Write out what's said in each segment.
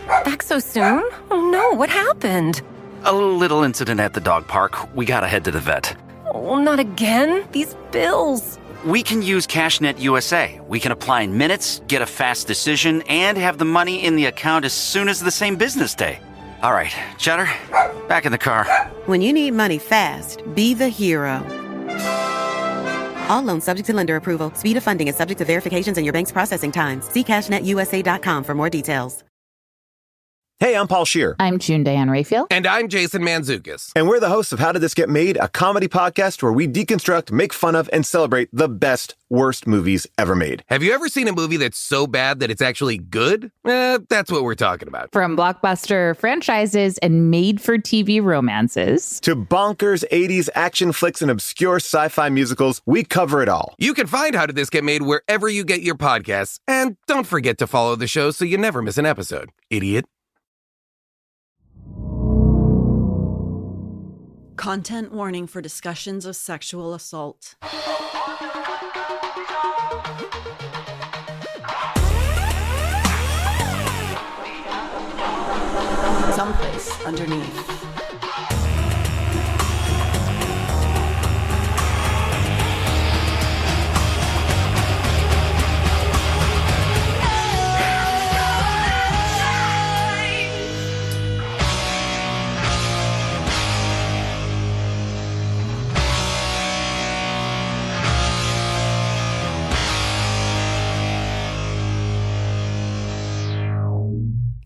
Back so soon? Oh no, what happened? A little incident at the dog park. We gotta head to the vet. Oh, not again. These bills. We can use CashNet USA. We can apply in minutes, get a fast decision, and have the money in the account as soon as the same business day. All right, Cheddar, back in the car. When you need money fast, be the hero. All loans subject to lender approval. Speed of funding is subject to verifications and your bank's processing times. See CashNetUSA.com for more details. Hey, I'm Paul Scheer. I'm June Diane Raphael. And I'm Jason Mantzoukas. And we're the hosts of How Did This Get Made, a comedy podcast where we deconstruct, make fun of, and celebrate the best, worst movies ever made. Have you ever seen a movie that's so bad that it's actually good? That's what we're talking about. From blockbuster franchises and made-for-TV romances to bonkers 80s action flicks and obscure sci-fi musicals, we cover it all. You can find How Did This Get Made wherever you get your podcasts. And don't forget to follow the show so you never miss an episode, idiot. Content warning for discussions of sexual assault. Someplace underneath.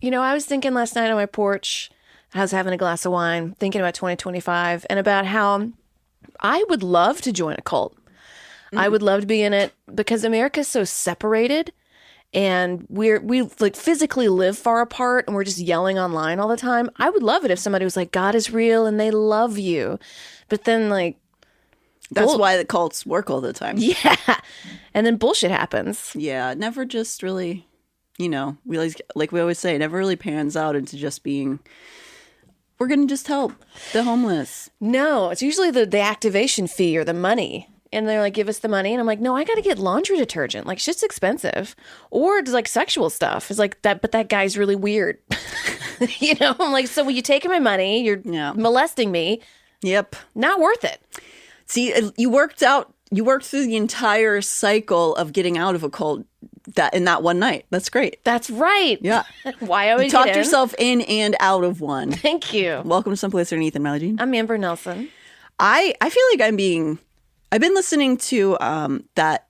You know, I was thinking last night on my porch, I was having a glass of wine, thinking about 2025 and about how I would love to join a cult. Mm-hmm. I would love to be in it because America's so separated and we like physically live far apart and we're just yelling online all the time. I would love it if somebody was like, God is real and they love you. But then like, that's why the cults work all the time. Yeah. And then bullshit happens. Yeah. Never just really... You know, we always say, it never really pans out into just being, we're going to just help the homeless. No, it's usually the activation fee or the money. And they're like, give us the money. And I'm like, no, I got to get laundry detergent. Like, shit's expensive. Or it's like sexual stuff. It's like that, but that guy's really weird. You know, I'm like, so will you take my money? You're molesting me. Yep. Not worth it. See, you worked through the entire cycle of getting out of a cult in that one night. That's great. That's right. Yeah. Why I would you talked yourself in and out of one. Thank you. Welcome to Someplace Under Neith and Melody Jean. I'm Amber Nelson. I feel like I've been listening to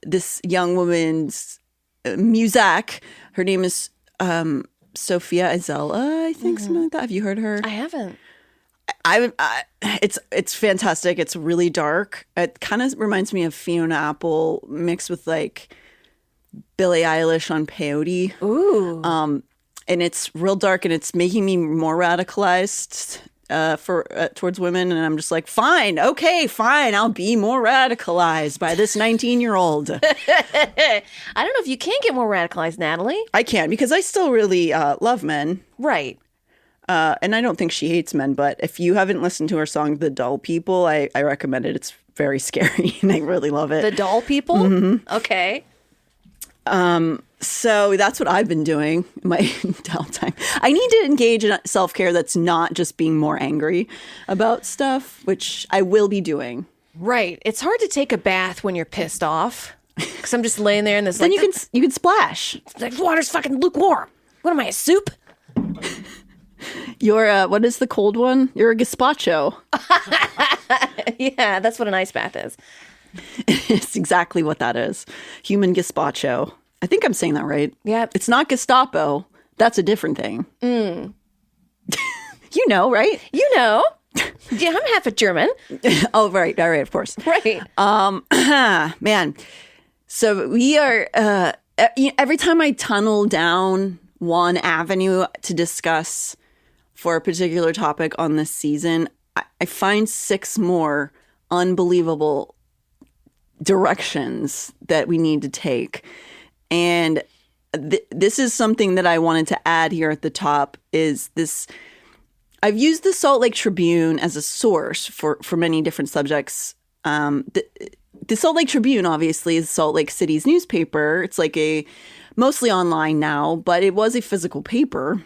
this young woman's Muzak. Her name is Sophia Azella, I think, something like that. Have you heard her? I haven't. It's fantastic. It's really dark. It kind of reminds me of Fiona Apple mixed with like Billie Eilish on peyote. Ooh. And it's real dark, and it's making me more radicalized towards women. And I'm just like, fine, I'll be more radicalized by this 19-year-old. I don't know if you can get more radicalized, Natalie. I can, because I still really love men. Right. And I don't think she hates men, but if you haven't listened to her song, The Dull People, I recommend it. It's very scary, and I really love it. The Dull People? Mm-hmm. Okay. So that's what I've been doing in my downtime. I need to engage in self-care that's not just being more angry about stuff, which I will be doing. Right. It's hard to take a bath when you're pissed off. Because I'm just laying there in this. Then you can splash. Like, water's fucking lukewarm. What am I, a soup? You're what is the cold one? You're a gazpacho. Yeah, that's what an ice bath is. It's exactly what that is. Human gazpacho. I think I'm saying that right. Yeah. It's not Gestapo. That's a different thing. Mm. You know, right? You know. Yeah, I'm half a German. Oh, right. All right, of course. Right. Man. So we are, every time I tunnel down one avenue to discuss for a particular topic on this season, I find 6 more unbelievable directions that we need to take. And this is something that I wanted to add here at the top is this. I've used the Salt Lake Tribune as a source for many different subjects. The Salt Lake Tribune, obviously, is Salt Lake City's newspaper. It's like mostly online now, but it was a physical paper.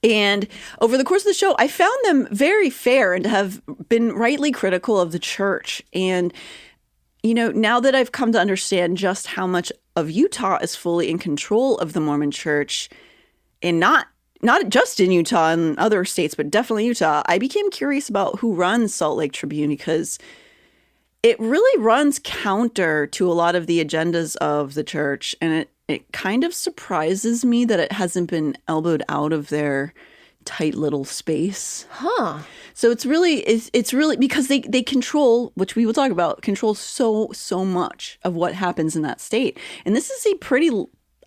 And over the course of the show, I found them very fair and have been rightly critical of the church. And, you know, now that I've come to understand just how much of Utah is fully in control of the Mormon church, and not just in Utah and other states, but definitely Utah, I became curious about who runs Salt Lake Tribune, because it really runs counter to a lot of the agendas of the church. And it kind of surprises me that it hasn't been elbowed out of their tight little space. Huh. So it's really because they control, which we will talk about, control so much of what happens in that state. And this is a pretty,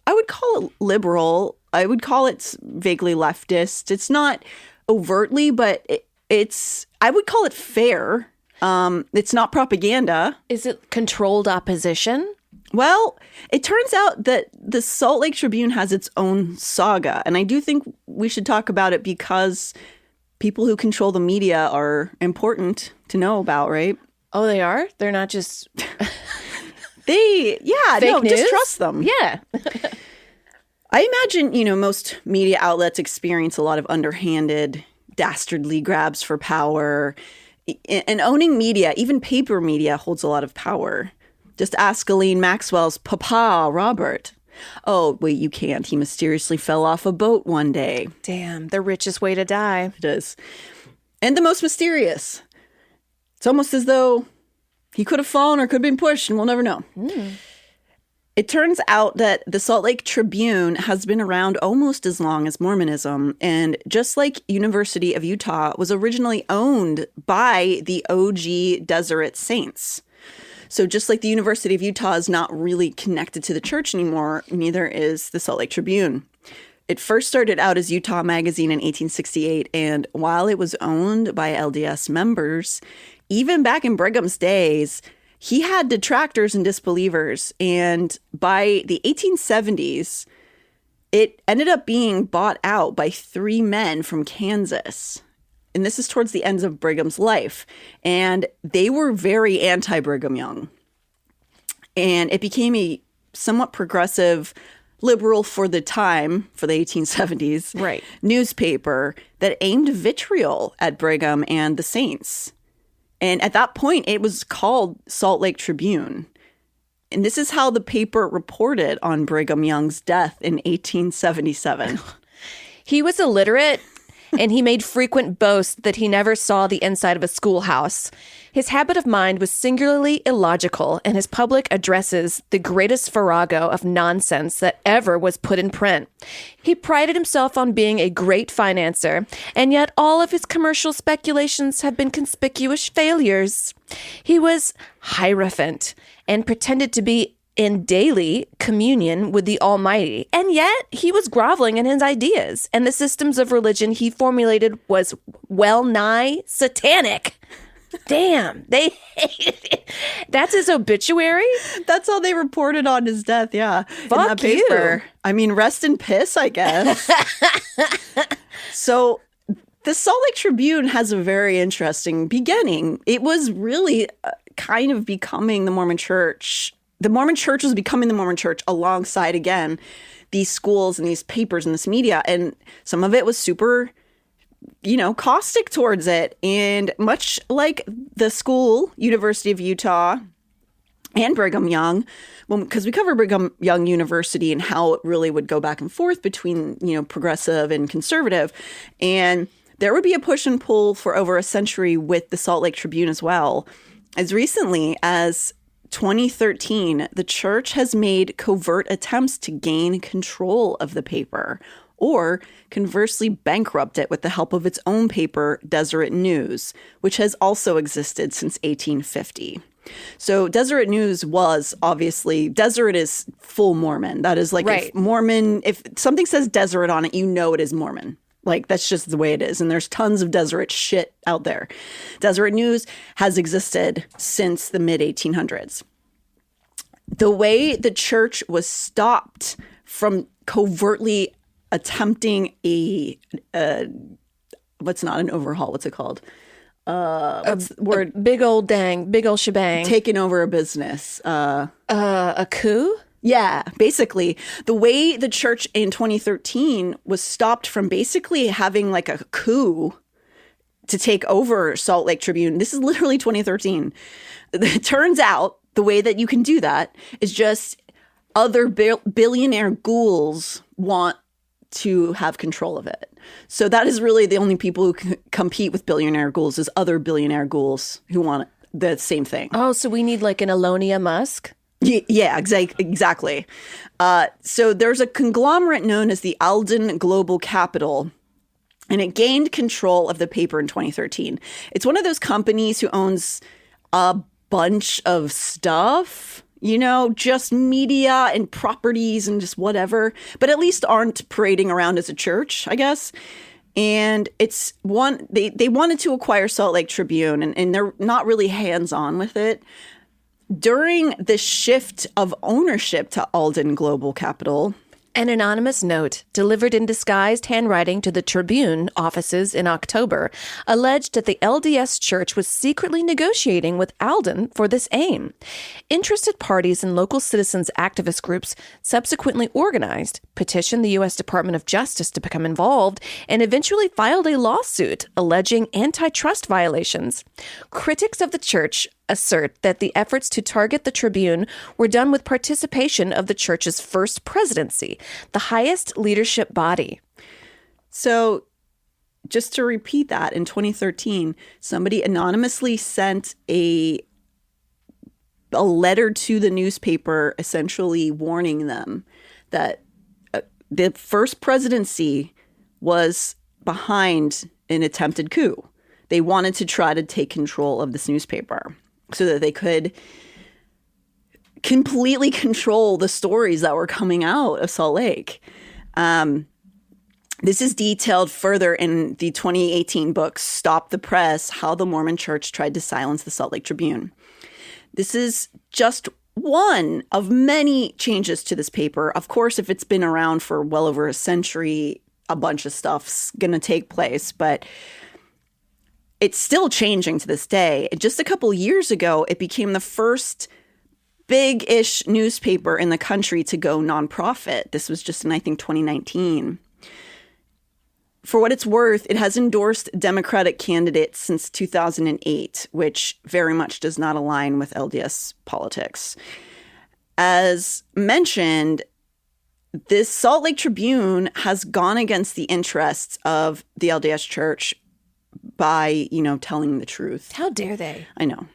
I would call it liberal. I would call it vaguely leftist. It's not overtly, but I would call it fair. It's not propaganda. Is it controlled opposition? Well, it turns out that the Salt Lake Tribune has its own saga. And I do think we should talk about it because people who control the media are important to know about, right? Oh, they are? They're not just Fake news? Just trust them. Yeah. I imagine, most media outlets experience a lot of underhanded, dastardly grabs for power. And owning media, even paper media, holds a lot of power. Just ask Ghislaine Maxwell's papa, Robert. Oh, wait, you can't. He mysteriously fell off a boat one day. Damn, the richest way to die. It is. And the most mysterious. It's almost as though he could have fallen or could have been pushed, and we'll never know. It turns out that the Salt Lake Tribune has been around almost as long as Mormonism, and just like University of Utah, was originally owned by the OG Deseret Saints. So just like the University of Utah is not really connected to the church anymore, neither is the Salt Lake Tribune. It first started out as Utah Magazine in 1868, and while it was owned by LDS members, even back in Brigham's days, he had detractors and disbelievers. And by the 1870s, it ended up being bought out by 3 men from Kansas. And this is towards the ends of Brigham's life. And they were very anti-Brigham Young. And it became a somewhat progressive, liberal for the time, for the 1870s, right, newspaper that aimed vitriol at Brigham and the Saints. And at that point, it was called Salt Lake Tribune. And this is how the paper reported on Brigham Young's death in 1877. He was illiterate, and he made frequent boasts that he never saw the inside of a schoolhouse. His habit of mind was singularly illogical, and his public addresses the greatest farrago of nonsense that ever was put in print. He prided himself on being a great financier, and yet all of his commercial speculations have been conspicuous failures. He was hierophant and pretended to be in daily communion with the Almighty, and yet he was groveling in his ideas, and the systems of religion he formulated was well nigh satanic. Damn, they hated it. That's his obituary? That's how they reported on his death, yeah. Fuck in that paper. you. I mean, rest in piss, I guess. So the Salt Lake Tribune has a very interesting beginning. It was really kind of becoming the Mormon Church. The Mormon Church was becoming the Mormon Church alongside, again, these schools and these papers and this media. And some of it was super, caustic towards it. And much like the school, University of Utah and Brigham Young, because we cover Brigham Young University and how it really would go back and forth between, progressive and conservative. And there would be a push and pull for over a century with the Salt Lake Tribune as well. As recently as 2013, the church has made covert attempts to gain control of the paper, or conversely bankrupt it with the help of its own paper, Deseret News, which has also existed since 1850. So Deseret News was obviously, Deseret is full Mormon. That is like, right. If something says Deseret on it, it is Mormon. Like, that's just the way it is. And there's tons of Deseret shit out there. Deseret News has existed since the mid-1800s. The way the church was stopped from covertly attempting what's not an overhaul, what's it called? What's the word? Big old shebang. Taking over a business. A coup? Yeah, basically. The way the church in 2013 was stopped from basically having like a coup to take over Salt Lake Tribune. This is literally 2013. It turns out the way that you can do that is just other billionaire ghouls want to have control of it. So that is really the only people who can compete with billionaire ghouls is other billionaire ghouls who want the same thing. Oh, so we need like an Elonia Musk? Yeah, exactly. So there's a conglomerate known as the Alden Global Capital, and it gained control of the paper in 2013. It's one of those companies who owns a bunch of stuff, just media and properties and just whatever, but at least aren't parading around as a church, I guess. And it's they wanted to acquire Salt Lake Tribune, and they're not really hands-on with it. During the shift of ownership to Alden Global Capital, an anonymous note delivered in disguised handwriting to the Tribune offices in October alleged that the LDS Church was secretly negotiating with Alden for this aim. Interested parties and local citizens activist groups subsequently organized, petitioned the U.S. Department of Justice to become involved, and eventually filed a lawsuit alleging antitrust violations. Critics of the church assert that the efforts to target the Tribune were done with participation of the church's first presidency, the highest leadership body. So just to repeat that, in 2013, somebody anonymously sent a letter to the newspaper essentially warning them that the first presidency was behind an attempted coup. They wanted to try to take control of this newspaper so that they could completely control the stories that were coming out of Salt Lake. This is detailed further in the 2018 book, Stop the Press, How the Mormon Church Tried to Silence the Salt Lake Tribune. This is just one of many changes to this paper. Of course, if it's been around for well over a century, a bunch of stuff's going to take place, but it's still changing to this day. Just a couple years ago, it became the first big-ish newspaper in the country to go nonprofit. This was just in, I think, 2019. For what it's worth, it has endorsed Democratic candidates since 2008, which very much does not align with LDS politics. As mentioned, this Salt Lake Tribune has gone against the interests of the LDS Church by, telling the truth. How dare they? I know.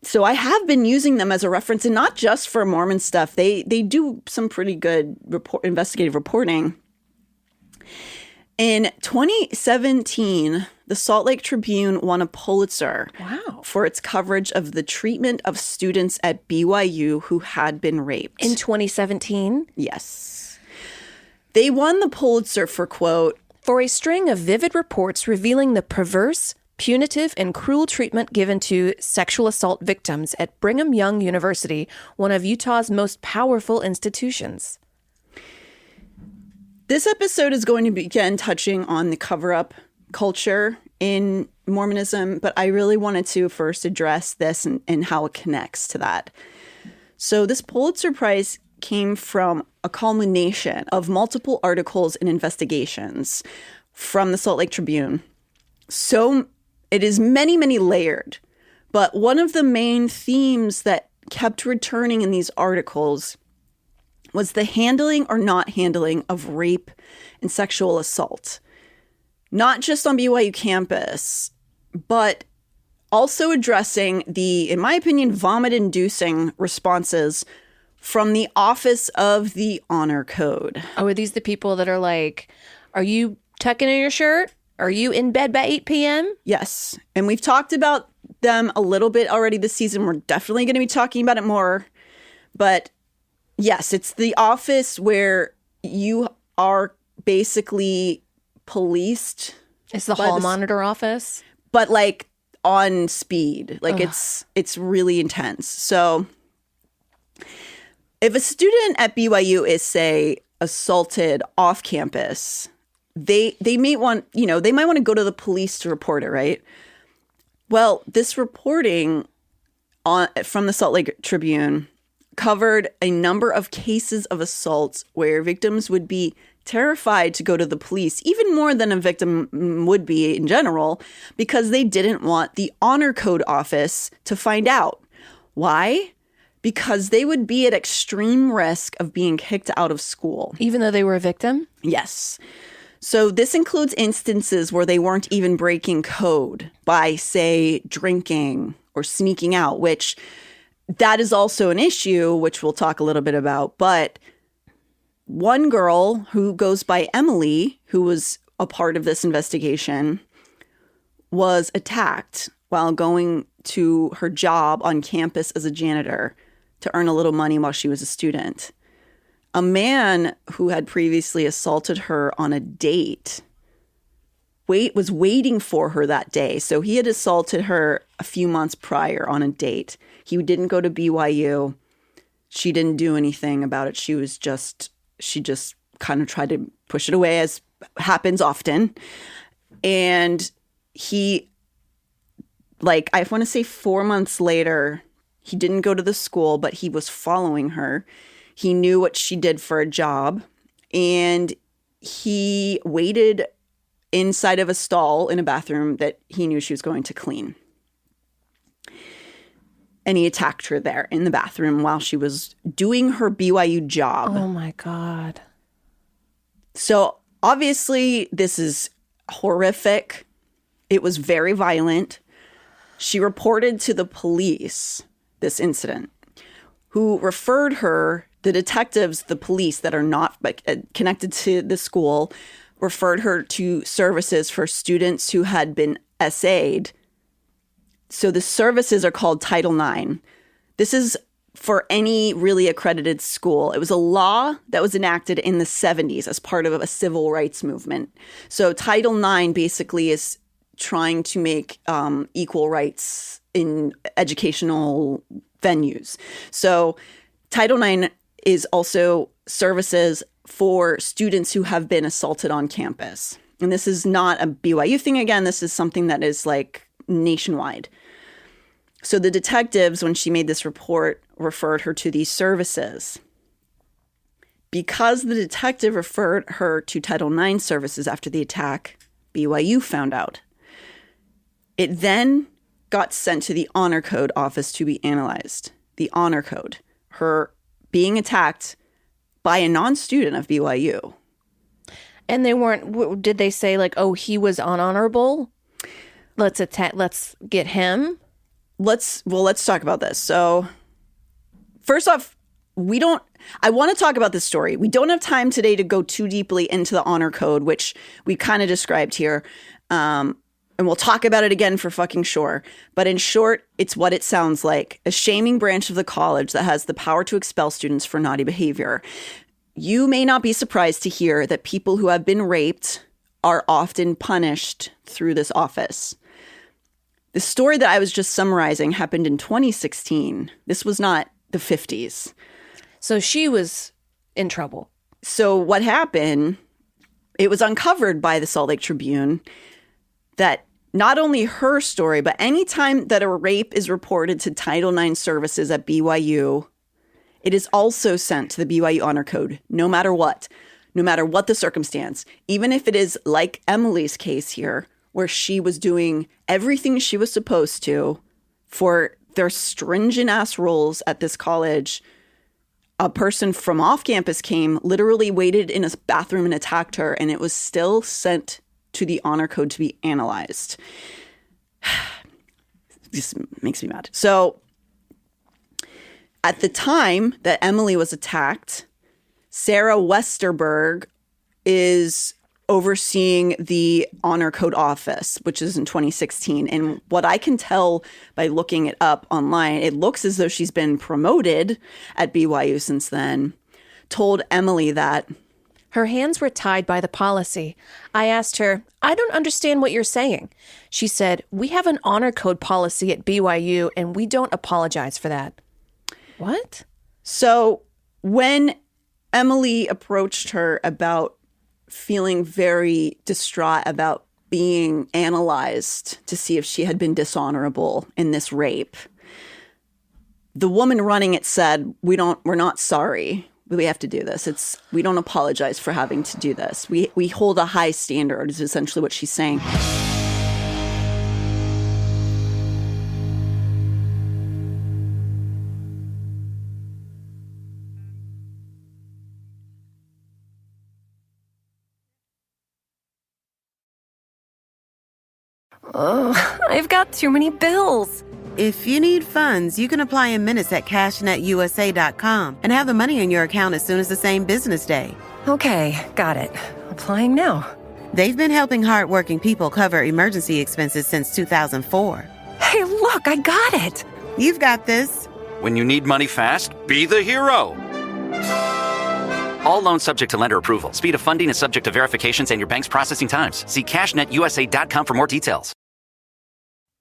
So I have been using them as a reference, and not just for Mormon stuff. They do some pretty good investigative reporting. In 2017, the Salt Lake Tribune won a Pulitzer for its coverage of the treatment of students at BYU who had been raped. In 2017? Yes. They won the Pulitzer for, quote, for a string of vivid reports revealing the perverse, punitive, and cruel treatment given to sexual assault victims at Brigham Young University, one of Utah's most powerful institutions. This episode is going to begin touching on the cover-up culture in Mormonism, but I really wanted to first address this and how it connects to that. So this Pulitzer Prize came from a culmination of multiple articles and investigations from the Salt Lake Tribune. So it is many, many layered, but one of the main themes that kept returning in these articles was the handling or not handling of rape and sexual assault. Not just on BYU campus, but also addressing the, in my opinion, vomit-inducing responses from the Office of the Honor Code. Oh, are these the people that are like, are you tucking in your shirt? Are you in bed by 8 p.m.? Yes. And we've talked about them a little bit already this season. We're definitely going to be talking about it more. But yes, it's the office where you are basically policed. It's the hall monitor office. But like on speed. Like it's really intense. So if a student at BYU is, say, assaulted off campus, they may want, they might want to go to the police to report it, right? Well, this reporting from the Salt Lake Tribune covered a number of cases of assaults where victims would be terrified to go to the police, even more than a victim would be in general, because they didn't want the Honor Code office to find out. Why? Because they would be at extreme risk of being kicked out of school. Even though they were a victim? Yes. So this includes instances where they weren't even breaking code by, say, drinking or sneaking out, which that is also an issue, which we'll talk a little bit about. But one girl who goes by Emily, who was a part of this investigation, was attacked while going to her job on campus as a janitor to earn a little money while she was a student. A man who had previously assaulted her on a date was waiting for her that day. So he had assaulted her a few months prior on a date. He didn't go to BYU. She didn't do anything about it. She just kind of tried to push it away, as happens often. And he, I want to say 4 months later, he didn't go to the school, but he was following her. He knew what she did for a job, and he waited inside of a stall in a bathroom that he knew she was going to clean. And he attacked her there in the bathroom while she was doing her BYU job. Oh, my God. So obviously, this is horrific. It was very violent. She reported to the police this incident, who referred her, the detectives, the police that are not connected to the school, referred her to services for students who had been SA'd. So the services are called Title IX. This is for any really accredited school. It was a law that was enacted in the 70s as part of a civil rights movement. So Title IX basically is trying to make equal rights in educational venues. So Title IX is also services for students who have been assaulted on campus. And this is not a BYU thing again. This is something that is nationwide. So the detectives, when she made this report, referred her to these services. Because the detective referred her to Title IX services after the attack, BYU found out. It then got sent to the Honor Code office to be analyzed. The Honor Code, her being attacked by a non-student of BYU. And they weren't, did they say oh, he was unhonorable? Let's get him. Let's talk about this. So first off, I want to talk about this story. We don't have time today to go too deeply into the Honor Code, which we kind of described here. And we'll talk about it again for fucking sure. But in short, it's what it sounds like. A shaming branch of the college that has the power to expel students for naughty behavior. You may not be surprised to hear that people who have been raped are often punished through this office. The story that I was just summarizing happened in 2016. This was not the 50s. So she was in trouble. So what happened, it was uncovered by the Salt Lake Tribune that not only her story, but any time that a rape is reported to Title IX services at BYU, it is also sent to the BYU Honor Code, no matter what the circumstance. Even if it is like Emily's case here, where she was doing everything she was supposed to for their stringent ass rules at this college. A person from off campus came, literally waited in a bathroom and attacked her, and it was still sent to the Honor Code to be analyzed. This makes me mad. So at the time that Emily was attacked, Sarah Westerberg is overseeing the Honor Code office, which is in 2016. And what I can tell by looking it up online, it looks as though she's been promoted at BYU since then, told Emily that her hands were tied by the policy. I asked her, I don't understand what you're saying. She said, we have an Honor Code policy at BYU and we don't apologize for that. What? So when Emily approached her about feeling very distraught about being analyzed to see if she had been dishonorable in this rape, the woman running it said, we're not sorry. We have to do this. We don't apologize for having to do this. We hold a high standard is essentially what she's saying. I've got too many bills. If you need funds, you can apply in minutes at cashnetusa.com and have the money in your account as soon as the same business day. Okay, got it. Applying now. They've been helping hardworking people cover emergency expenses since 2004. Hey, look, I got it. You've got this. When you need money fast, be the hero. All loans subject to lender approval. Speed of funding is subject to verifications and your bank's processing times. See cashnetusa.com for more details.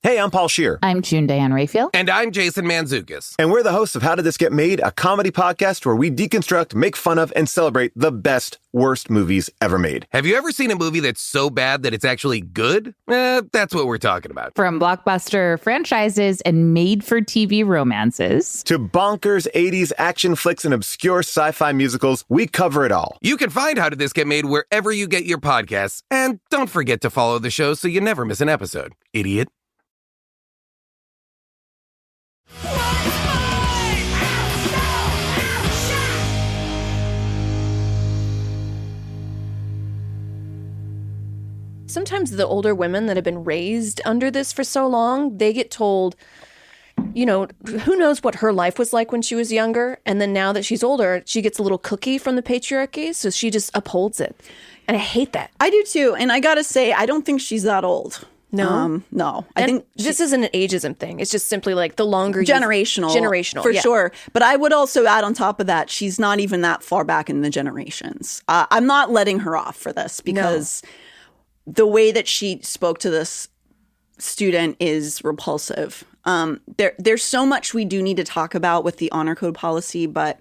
Hey, I'm Paul Scheer. I'm June Diane Raphael. And I'm Jason Mantzoukas. And we're the hosts of How Did This Get Made, a comedy podcast where we deconstruct, make fun of, and celebrate the best, worst movies ever made. Have you ever seen a movie that's so bad that it's actually good? That's what we're talking about. From blockbuster franchises and made-for-TV romances to bonkers 80s action flicks and obscure sci-fi musicals, we cover it all. You can find How Did This Get Made wherever you get your podcasts. And don't forget to follow the show so you never miss an episode. Idiot. Sometimes the older women that have been raised under this for so long, they get told, you know, who knows what her life was like when she was younger. And then now that she's older, she gets a little cookie from the patriarchy. So she just upholds it. And I hate that. I do too. And I got to say, I don't think she's that old. No. No. I think this isn't an ageism thing. It's just simply like the longer generational. For sure. But I would also add on top of that, she's not even that far back in the generations. I'm not letting her off for this because the way that she spoke to this student is repulsive. There's so much we do need to talk about with the honor code policy, but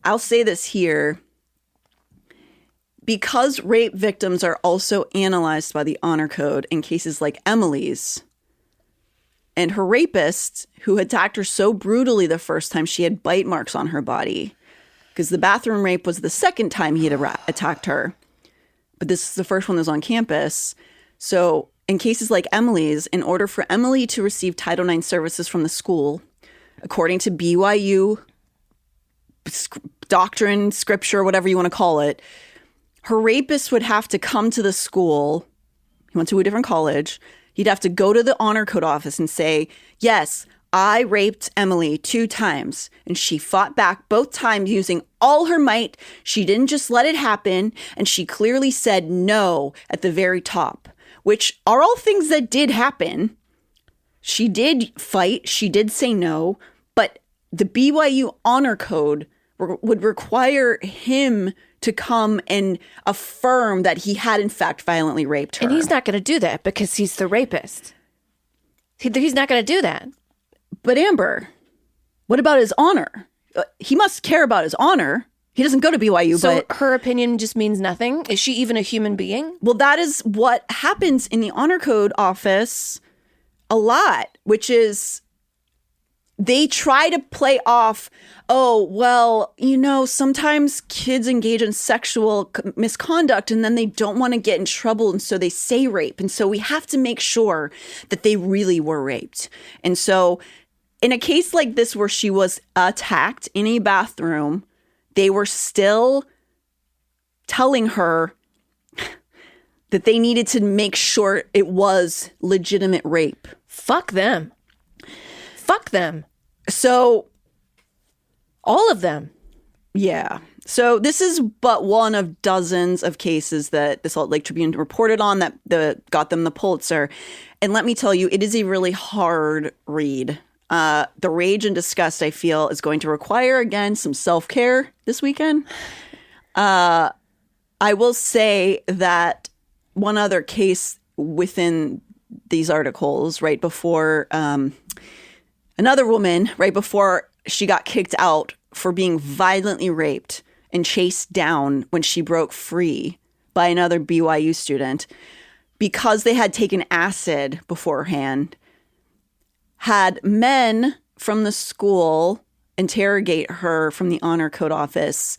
I'll say this here. Because rape victims are also analyzed by the honor code in cases like Emily's, and her rapist, who attacked her so brutally the first time, she had bite marks on her body, because the bathroom rape was the second time he had attacked her. But this is the first one that was on campus. So in cases like Emily's, in order for Emily to receive Title IX services from the school, according to BYU doctrine, scripture, whatever you want to call it, her rapist would have to come to the school. He went to a different college. He'd have to go to the honor code office and say, yes, I raped Emily 2 times. And she fought back both times using all her might. She didn't just let it happen. And she clearly said no at the very top, which are all things that did happen. She did fight. She did say no. But the BYU Honor Code would require him to come and affirm that he had in fact violently raped her. And he's not going to do that because he's the rapist. He's not going to do that. But Amber, what about his honor? He must care about his honor. He doesn't go to BYU, so but her opinion just means nothing? Is she even a human being? Well, that is what happens in the honor code office a lot, which is they try to play off, oh, well, you know, sometimes kids engage in sexual misconduct and then they don't want to get in trouble. And so they say rape. And so we have to make sure that they really were raped. And so in a case like this where she was attacked in a bathroom, they were still telling her that they needed to make sure it was legitimate rape. Fuck them. Fuck them. So, all of them. Yeah. So this is but one of dozens of cases that the Salt Lake Tribune reported on that got them the Pulitzer. And let me tell you, it is a really hard read. The rage and disgust, I feel, is going to require, again, some self-care this weekend. I will say that one other case within these articles, right before another woman, right before she got kicked out for being violently raped and chased down when she broke free by another BYU student because they had taken acid beforehand, had men from the school interrogate her from the Honor Code office,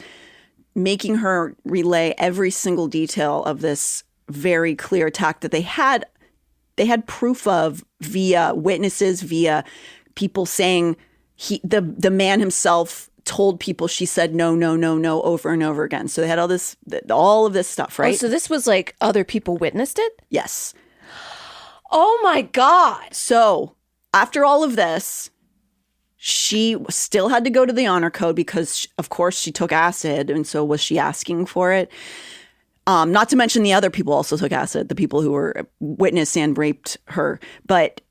making her relay every single detail of this very clear attack that they had proof of via witnesses, via people saying the man himself told people she said no over and over again. So they had all of this stuff, right? Oh, so this was like other people witnessed it? Yes. Oh my God. So after all of this, she still had to go to the Honor Code because, of course, she took acid. And so was she asking for it? Not to mention the other people also took acid, the people who were witnessed and raped her. But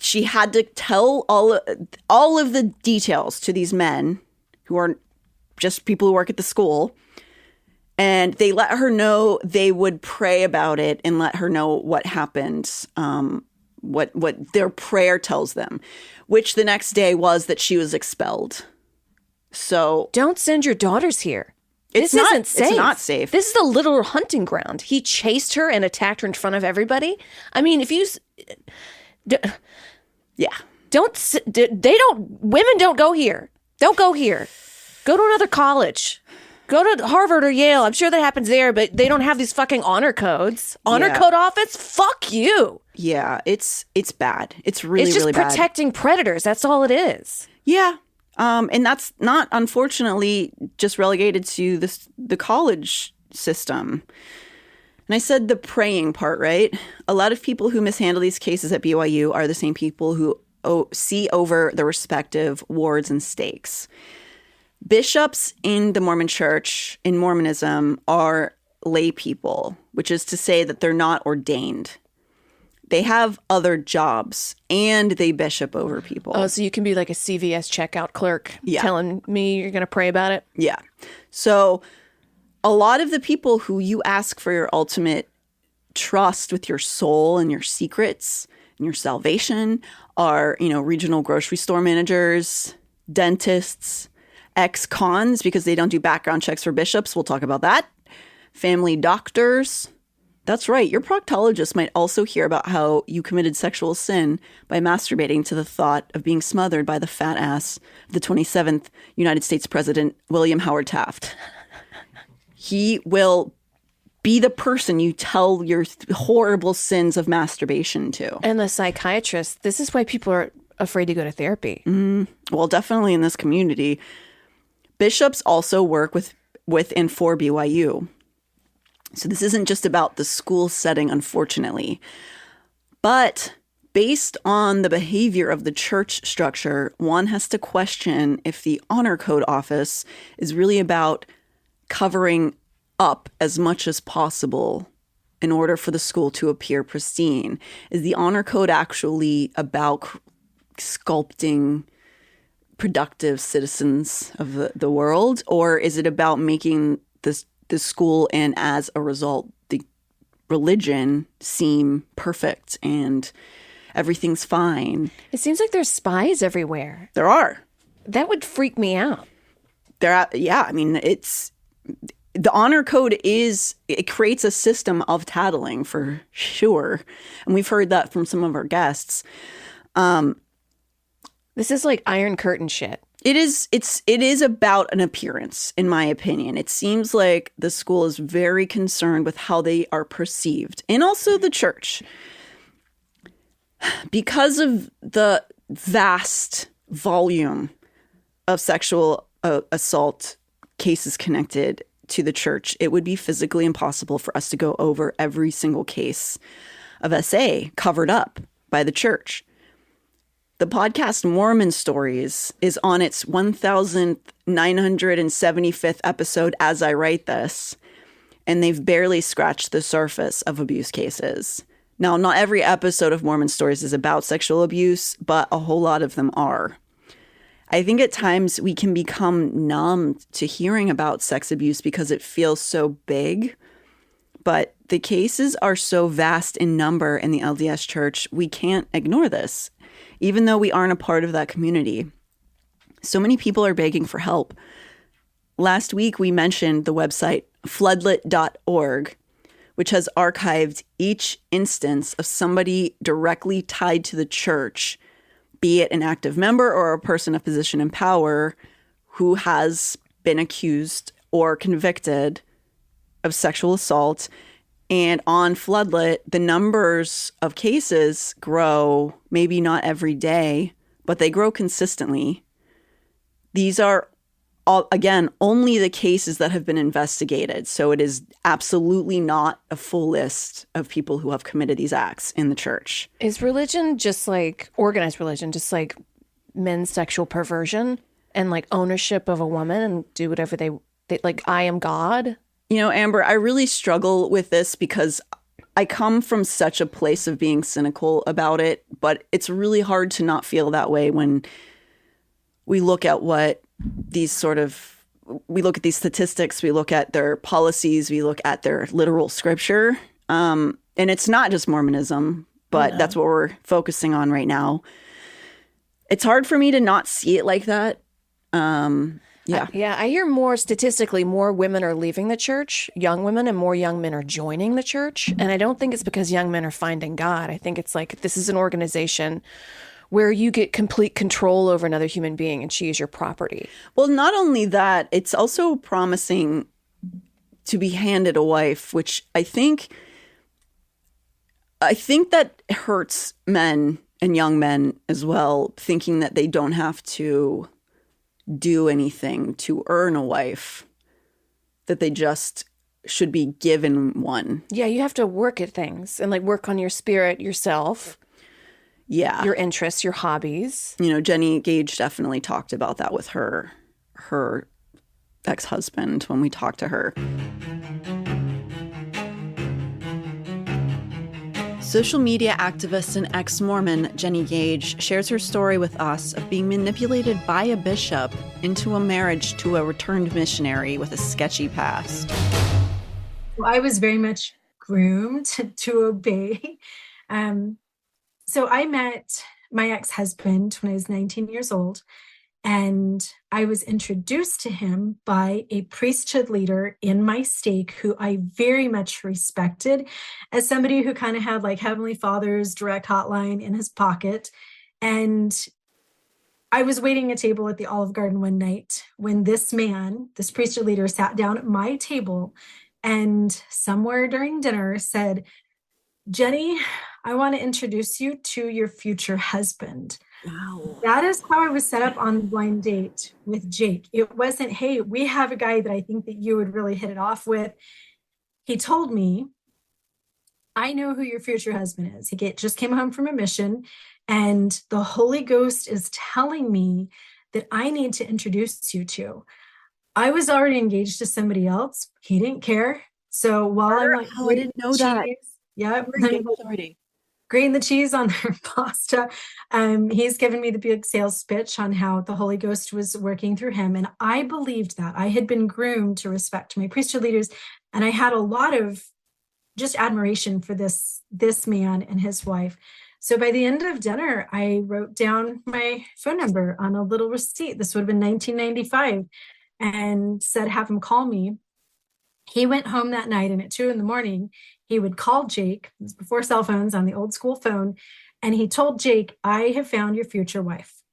she had to tell all of the details to these men who are just people who work at the school. And they let her know they would pray about it and let her know what happened, what their prayer tells them, which the next day was that she was expelled. So don't send your daughters here. This not, isn't safe. It's not safe. This is a literal hunting ground. He chased her and attacked her in front of everybody. I mean, if you... Yeah. Women don't go here. Don't go here. Go to another college. Go to Harvard or Yale. I'm sure that happens there, but they don't have these fucking honor codes. Honor code office? Fuck you. Yeah, it's bad. It's really, it's just really bad. protecting predators. That's all it is. Yeah. And that's not, unfortunately, just relegated to the college system. And I said the praying part, right? A lot of people who mishandle these cases at BYU are the same people who see over the respective wards and stakes. Bishops in the Mormon Church, in Mormonism, are lay people, which is to say that they're not ordained. They have other jobs, and they bishop over people. Oh, so you can be like a CVS checkout clerk telling me you're going to pray about it? Yeah. So a lot of the people who you ask for your ultimate trust with your soul and your secrets and your salvation are, regional grocery store managers, dentists, ex-cons, because they don't do background checks for bishops. We'll talk about that. Family doctors. That's right. Your proctologist might also hear about how you committed sexual sin by masturbating to the thought of being smothered by the fat ass of the 27th United States President, William Howard Taft. He will be the person you tell your horrible sins of masturbation to. And the psychiatrist. This is why people are afraid to go to therapy. Well, definitely in this community. Bishops also work with and for BYU. So this isn't just about the school setting, unfortunately. But based on the behavior of the church structure, one has to question if the Honor Code office is really about covering up as much as possible in order for the school to appear pristine. Is the Honor Code actually about sculpting productive citizens of the world, or is it about making the school and as a result the religion seem perfect and everything's fine? It seems like there's spies everywhere. There are. That would freak me out. It's the Honor Code it creates a system of tattling for sure, and we've heard that from some of our guests. This is like Iron Curtain shit. It is about an appearance, in my opinion. It seems like the school is very concerned with how they are perceived, and also the church. Because of the vast volume of sexual assault cases connected to the church, it would be physically impossible for us to go over every single case of SA covered up by the church. The podcast Mormon Stories is on its 1,975th episode as I write this, and they've barely scratched the surface of abuse cases. Now, not every episode of Mormon Stories is about sexual abuse, but a whole lot of them are. I think at times we can become numb to hearing about sex abuse because it feels so big, but the cases are so vast in number in the LDS Church, we can't ignore this. Even though we aren't a part of that community. So many people are begging for help. Last week, we mentioned the website floodlit.org, which has archived each instance of somebody directly tied to the church be it an active member or a person of position in power who has been accused or convicted of sexual assault. And on Floodlit, the numbers of cases grow, maybe not every day, but they grow consistently. These are, again, only the cases that have been investigated. So it is absolutely not a full list of people who have committed these acts in the church. Is religion just like organized religion, just like men's sexual perversion and like ownership of a woman and do whatever they like, I am God? You know, Amber, I really struggle with this because I come from such a place of being cynical about it, but it's really hard to not feel that way when we look at these these statistics, we look at their policies, we look at their literal scripture. And it's not just Mormonism, but that's what we're focusing on right now. It's hard for me to not see it like that. I hear more statistically, more women are leaving the church, young women, and more young men are joining the church. And I don't think it's because young men are finding God. I think it's like this is an organization where you get complete control over another human being and she is your property. Well, not only that, it's also promising to be handed a wife, which I think that hurts men and young men as well, thinking that they don't have to do anything to earn a wife, that they just should be given one. Yeah, you have to work at things and like work on your spirit yourself. Yeah. Your interests, your hobbies. You know, Jenny Gage definitely talked about that with her ex-husband when we talked to her. Social media activist and ex-Mormon Jenny Gage shares her story with us of being manipulated by a bishop into a marriage to a returned missionary with a sketchy past. Well, I was very much groomed to obey. So I met my ex-husband when I was 19 years old, and I was introduced to him by a priesthood leader in my stake who I very much respected as somebody who kind of had like Heavenly Father's direct hotline in his pocket. And I was waiting at a table at the Olive Garden one night when this man, this priesthood leader, sat down at my table and somewhere during dinner said, "Jenny, I want to introduce you to your future husband." Wow. That is how I was set up on the blind date with Jake. It wasn't, "Hey, we have a guy that I think that you would really hit it off with." He told me, "I know who your future husband is. He just came home from a mission, and the Holy Ghost is telling me that I need to introduce you to." I was already engaged to somebody else. He didn't care. So while I'm like, I didn't know that. Yeah, Already. grating the cheese on their pasta. He's given me the big sales pitch on how the Holy Ghost was working through him. And I believed that. I had been groomed to respect my priesthood leaders. And I had a lot of just admiration for this man and his wife. So by the end of dinner, I wrote down my phone number on a little receipt. This would have been 1995, and said, have him call me. He went home that night, and at 2 a.m, he would call Jake. It was before cell phones, on the old school phone. And he told Jake, "I have found your future wife."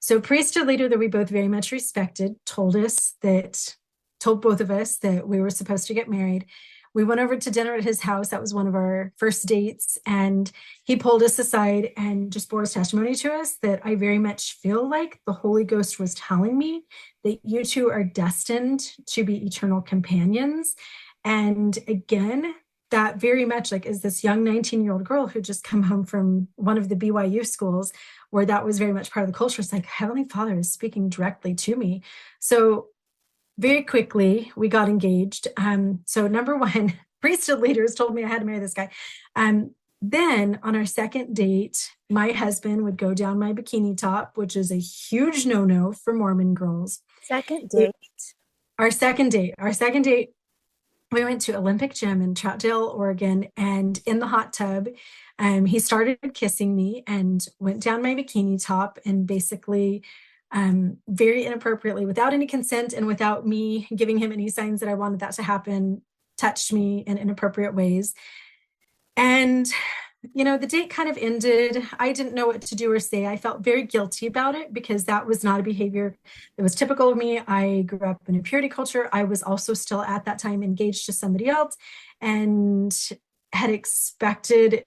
So priesthood leader that we both very much respected told both of us that we were supposed to get married. We went over to dinner at his house. That was one of our first dates. And he pulled us aside and just bore his testimony to us that I very much feel like the Holy Ghost was telling me that you two are destined to be eternal companions. And again, that very much like is this young 19-year-old girl who just come home from one of the BYU schools where that was very much part of the culture. It's like Heavenly Father is speaking directly to me. So very quickly we got engaged. So number one, priesthood leaders told me I had to marry this guy. Then on our second date, my husband would go down my bikini top, which is a huge no-no for Mormon girls. Our second date, we went to Olympic Gym in Troutdale, Oregon, and in the hot tub, he started kissing me and went down my bikini top and basically very inappropriately, without any consent and without me giving him any signs that I wanted that to happen, touched me in inappropriate ways. And the date kind of ended. I didn't know what to do or say. I felt very guilty about it because that was not a behavior that was typical of me. I grew up in a purity culture. I was also still at that time engaged to somebody else and had expected,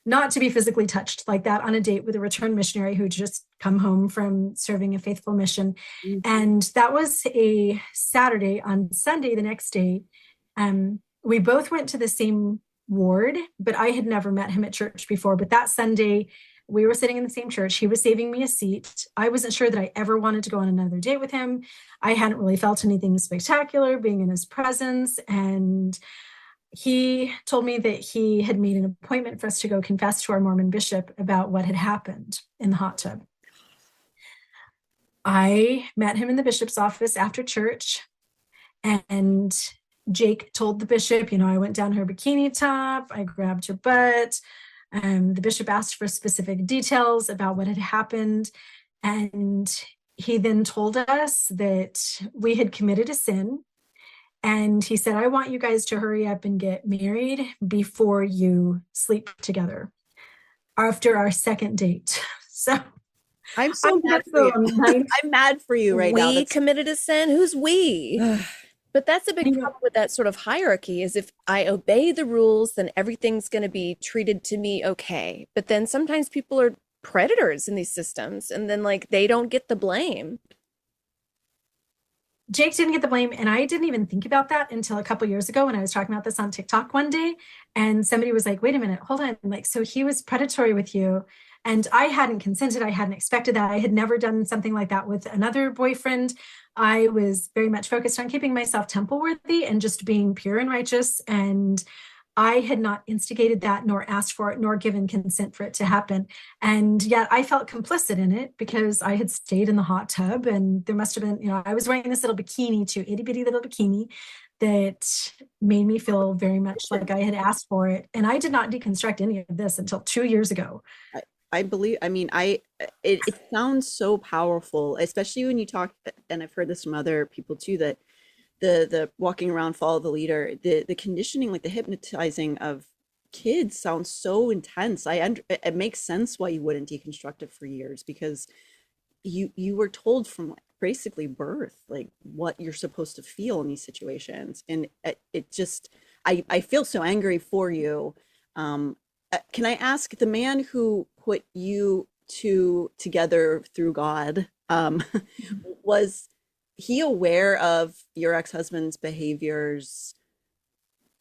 not to be physically touched like that on a date with a returned missionary who just come home from serving a faithful mission. Mm-hmm. And that was a Saturday. On Sunday, the next day, we both went to the same ward, but I had never met him at church before. But that Sunday, we were sitting in the same church. He was saving me a seat. I wasn't sure that I ever wanted to go on another date with him. I hadn't really felt anything spectacular being in his presence. And he told me that he had made an appointment for us to go confess to our Mormon bishop about what had happened in the hot tub. I met him in the bishop's office after church, and Jake told the bishop, I went down her bikini top, I grabbed her butt. The bishop asked for specific details about what had happened. And he then told us that we had committed a sin. And he said, I want you guys to hurry up and get married before you sleep together after our second date. So I'm so mad for you. I'm mad for you right now. We committed a sin. Who's we? But that's a big problem with that sort of hierarchy is if I obey the rules, then everything's going to be treated to me okay. But then sometimes people are predators in these systems and then they don't get the blame. Jake didn't get the blame, and I didn't even think about that until a couple years ago when I was talking about this on TikTok one day, and somebody was like, wait a minute, hold on. So he was predatory with you, and I hadn't consented. I hadn't expected that. I had never done something like that with another boyfriend. I was very much focused on keeping myself temple worthy and just being pure and righteous, and I had not instigated that, nor asked for it, nor given consent for it to happen. And yet I felt complicit in it because I had stayed in the hot tub, and there must have been, I was wearing this little bikini too, itty bitty little bikini that made me feel very much like I had asked for it. And I did not deconstruct any of this until 2 years ago. It sounds so powerful, especially when you talk, and I've heard this from other people too, that the walking around, follow the leader, the conditioning, the hypnotizing of kids sounds so intense. It makes sense why you wouldn't deconstruct it for years, because you were told from basically birth, what you're supposed to feel in these situations. And it just, I feel so angry for you. Can I ask, the man who put you two together through God, was he aware of your ex-husband's behaviors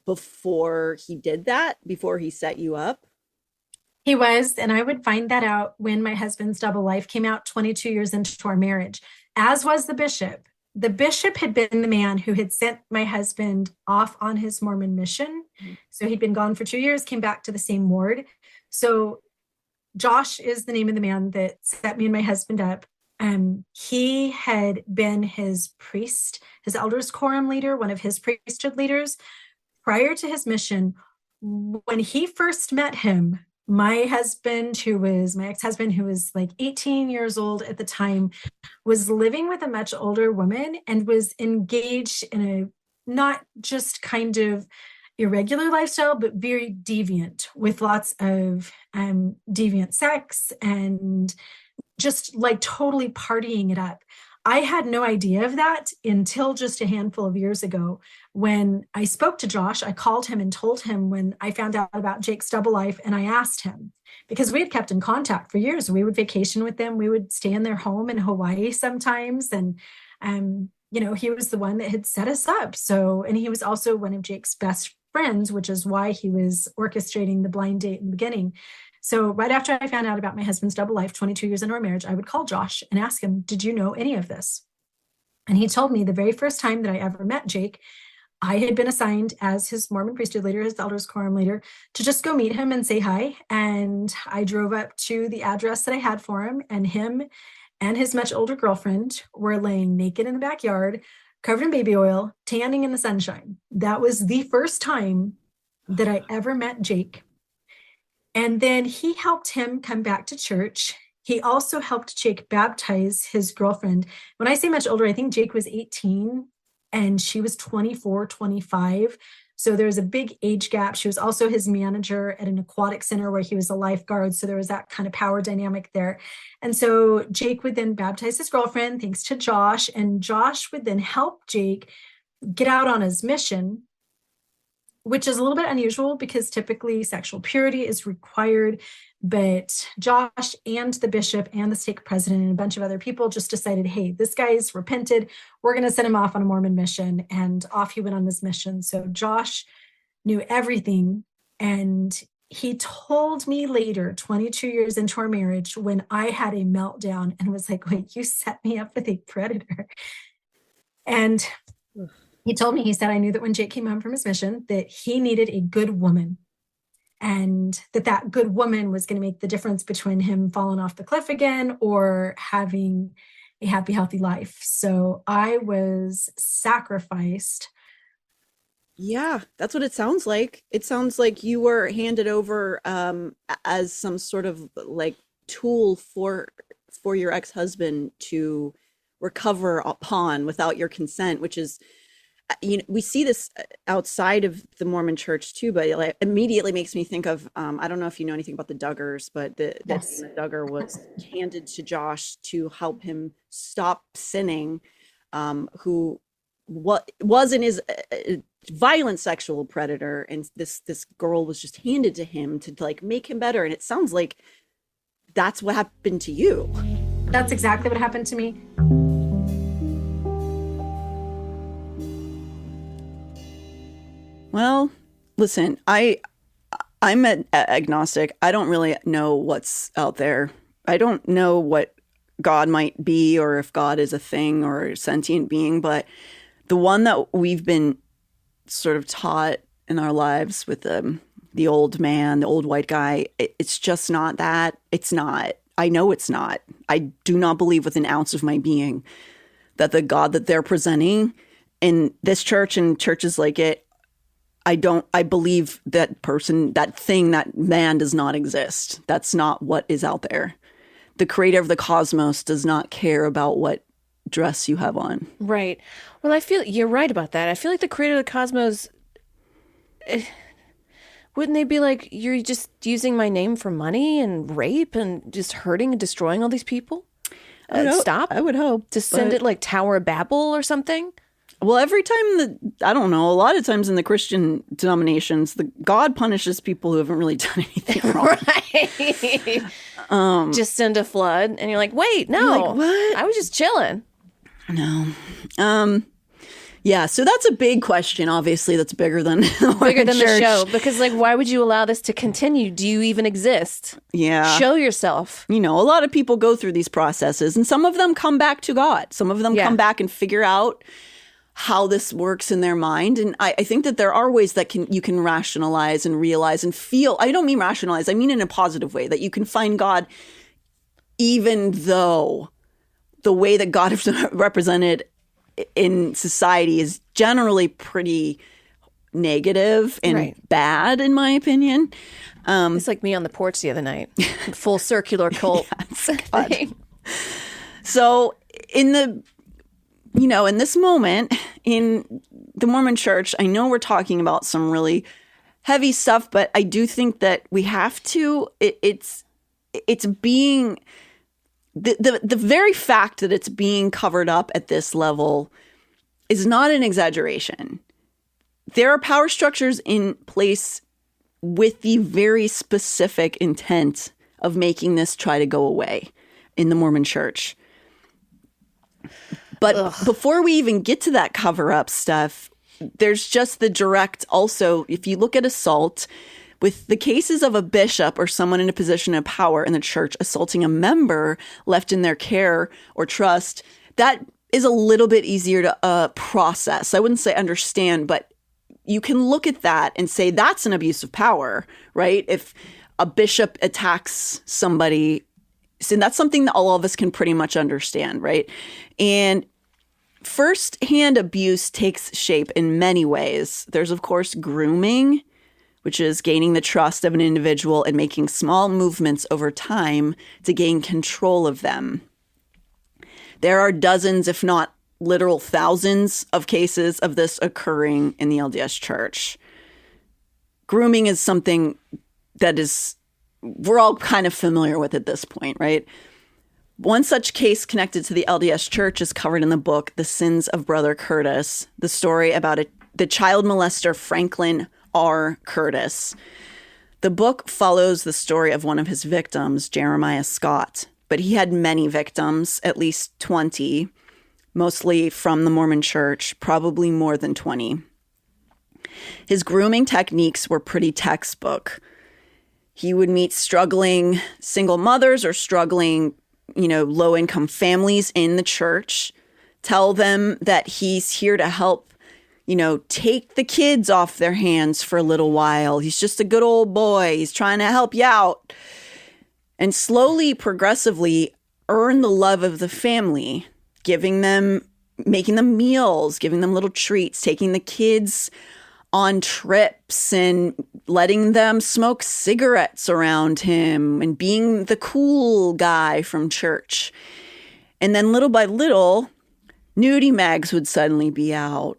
before he did that, before he set you up? He was, and I would find that out when my husband's double life came out 22 years into our marriage, as was the bishop. The bishop had been the man who had sent my husband off on his Mormon mission. So he'd been gone for 2 years, came back to the same ward. So Josh is the name of the man that set me and my husband up. He had been his priest, his elders quorum leader, one of his priesthood leaders prior to his mission. When he first met him, my ex-husband, who was 18 years old at the time, was living with a much older woman and was engaged in a not just kind of irregular lifestyle, but very deviant, with lots of deviant sex and just totally partying it up. I had no idea of that until just a handful of years ago when I spoke to Josh. I called him and told him when I found out about Jake's double life, and I asked him, because we had kept in contact for years. We would vacation with them. We would stay in their home in Hawaii sometimes. And, he was the one that had set us up. So, and he was also one of Jake's best friends, which is why he was orchestrating the blind date in the beginning. So right after I found out about my husband's double life, 22 years into our marriage, I would call Josh and ask him, did you know any of this? And he told me the very first time that I ever met Jake, I had been assigned as his Mormon priesthood leader, his elders quorum leader, to just go meet him and say hi. And I drove up to the address that I had for him, and him and his much older girlfriend were laying naked in the backyard, covered in baby oil, tanning in the sunshine. That was the first time that I ever met Jake. And then he helped him come back to church. He also helped Jake baptize his girlfriend. When I say much older, I think Jake was 18 and she was 24, 25. So there was a big age gap. She was also his manager at an aquatic center where he was a lifeguard. So there was that kind of power dynamic there. And so Jake would then baptize his girlfriend, thanks to Josh. And Josh would then help Jake get out on his mission, which is a little bit unusual because typically sexual purity is required. But Josh and the bishop and the stake president and a bunch of other people just decided, hey, this guy's repented. We're going to send him off on a Mormon mission. And off he went on his mission. So Josh knew everything. And he told me later, 22 years into our marriage, when I had a meltdown and was like, wait, you set me up with a predator. And he told me, he said, I knew that when Jake came home from his mission, that he needed a good woman. And that good woman was going to make the difference between him falling off the cliff again or having a happy, healthy life. So I was sacrificed. Yeah, that's what it sounds like. It sounds like you were handed over as some sort of like tool for your ex-husband to recover upon without your consent, which is, we see this outside of the Mormon church too, but it immediately makes me think of, I don't know if you know anything about the Duggars, but Yes. the Duggar was handed to Josh to help him stop sinning, who was in his violent sexual predator. And this girl was just handed to him to like make him better. And it sounds like that's what happened to you. That's exactly what happened to me. Well, listen, I'm agnostic. I don't really know what's out there. I don't know what God might be or if God is a thing or a sentient being, but the one that we've been sort of taught in our lives with the old man, the old white guy, it's just not that. It's not. I know it's not. I do not believe with an ounce of my being that the God that they're presenting in this church and churches like it, I believe that person, that thing, that man does not exist. That's not what is out there. The creator of the cosmos does not care about what dress you have on. Right. Well, I feel you're right about that. I feel like the creator of the cosmos, wouldn't they be like, you're just using my name for money and rape and just hurting and destroying all these people? Stop. I would hope. To send it like Tower of Babel or something? Well, every time I don't know, a lot of times in the Christian denominations, God punishes people who haven't really done anything wrong. Right. Just send a flood. And you're like, wait, no. Like, what? I was just chilling. No. Yeah, so that's a big question, obviously, that's bigger than the show. Because, like, why would you allow this to continue? Do you even exist? Yeah. Show yourself. You know, a lot of people go through these processes, and some of them come back to God. Some of them come back and figure out how this works in their mind. And I think that there are ways that you can rationalize and realize and feel. I don't mean rationalize. I mean in a positive way, that you can find God even though the way that God is represented in society is generally pretty negative and bad, in my opinion. It's like me on the porch the other night. Full circular cult. Yes, so in this moment in the Mormon church, I know we're talking about some really heavy stuff, but I do think that we have to, it's being, the very fact that it's being covered up at this level is not an exaggeration. There are power structures in place with the very specific intent of making this try to go away in the Mormon church. But before we even get to that cover-up stuff, there's just the direct also, if you look at assault, with the cases of a bishop or someone in a position of power in the church assaulting a member left in their care or trust, that is a little bit easier to process. I wouldn't say understand, but you can look at that and say that's an abuse of power, right? If a bishop attacks somebody, so that's something that all of us can pretty much understand, right? And first-hand abuse takes shape in many ways. There's, of course, grooming, which is gaining the trust of an individual and making small movements over time to gain control of them. There are dozens, if not literal thousands of cases of this occurring in the LDS Church. Grooming is something that we're all kind of familiar with at this point, right? One such case connected to the LDS Church is covered in the book, The Sins of Brother Curtis, the story about the child molester Franklin R. Curtis. The book follows the story of one of his victims, Jeremiah Scott, but he had many victims, at least 20, mostly from the Mormon Church, probably more than 20. His grooming techniques were pretty textbook. He would meet struggling single mothers or struggling, low-income families in the church, tell them that he's here to help, take the kids off their hands for a little while. He's just a good old boy. He's trying to help you out. And slowly, progressively earn the love of the family, making them meals, giving them little treats, taking the kids on trips and letting them smoke cigarettes around him and being the cool guy from church. And then little by little, nudie mags would suddenly be out.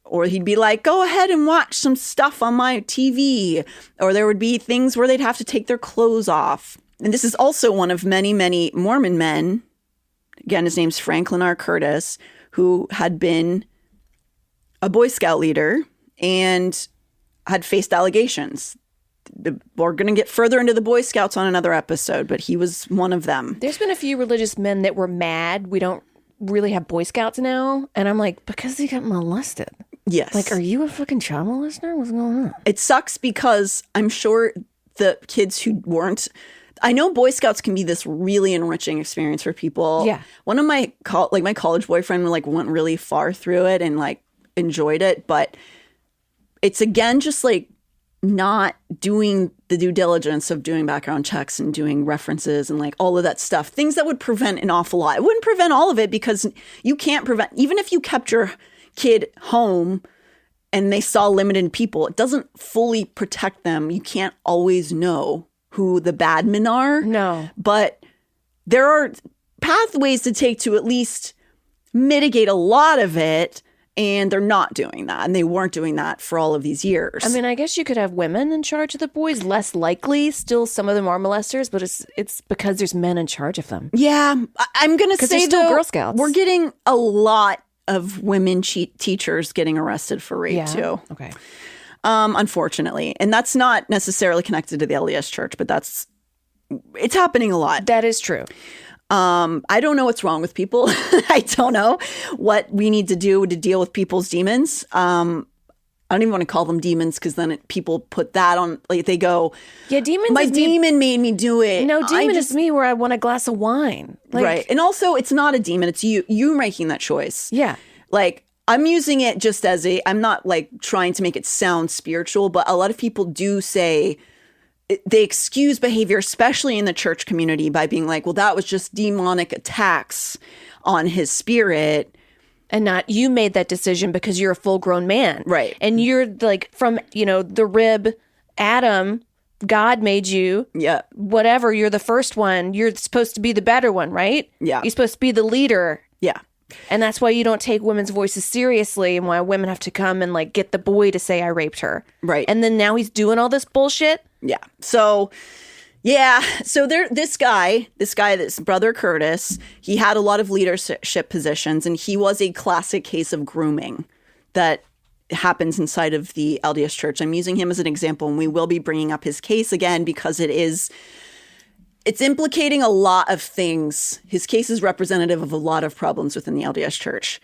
Or he'd be like, go ahead and watch some stuff on my TV. Or there would be things where they'd have to take their clothes off. And this is also one of many, many Mormon men. Again, his name's Franklin R. Curtis, who had been a Boy Scout leader and had faced allegations. We're going to get further into the Boy Scouts on another episode, but he was one of them. There's been a few religious men that were mad we don't really have Boy Scouts now. And I'm like, because he got molested. Yes. Like, are you a fucking child molester? What's going on? It sucks because I'm sure the kids who weren't... I know Boy Scouts can be this really enriching experience for people. Yeah. One of my my college boyfriend went really far through it and enjoyed it, but it's again just not doing the due diligence of doing background checks and doing references and all of that stuff. Things that would prevent an awful lot. It wouldn't prevent all of it because you can't prevent, even if you kept your kid home and they saw limited people, it doesn't fully protect them. You can't always know who the bad men are. No. But there are pathways to take to at least mitigate a lot of it. And they're not doing that. And they weren't doing that for all of these years. I mean, I guess you could have women in charge of the boys. Less likely. Still, some of them are molesters, but it's because there's men in charge of them. Yeah. I'm going to say, still though, Girl Scouts. We're getting a lot of women teachers getting arrested for rape, too. Okay. Unfortunately. And that's not necessarily connected to the LDS Church, but it's happening a lot. That is true. I don't know what's wrong with people. I don't know what we need to do to deal with people's demons. I don't even want to call them demons because then people put that on, they go, yeah, demons. My demon made me do it. No, demon is me where I want a glass of wine. Right. And also it's not a demon. It's you making that choice. Yeah. I'm using it just as I'm not trying to make it sound spiritual, but a lot of people do say, they excuse behavior, especially in the church community, by being well, that was just demonic attacks on his spirit. And not, you made that decision because you're a full-grown man. Right. And you're from, the rib, Adam, God made you. Yeah. Whatever, you're the first one. You're supposed to be the better one, right? Yeah. You're supposed to be the leader. Yeah. And that's why you don't take women's voices seriously and why women have to come and get the boy to say I raped her. Right. And then now he's doing all this bullshit. Yeah. So, this Brother Curtis, he had a lot of leadership positions and he was a classic case of grooming that happens inside of the LDS Church. I'm using him as an example and we will be bringing up his case again because it's implicating a lot of things. His case is representative of a lot of problems within the LDS Church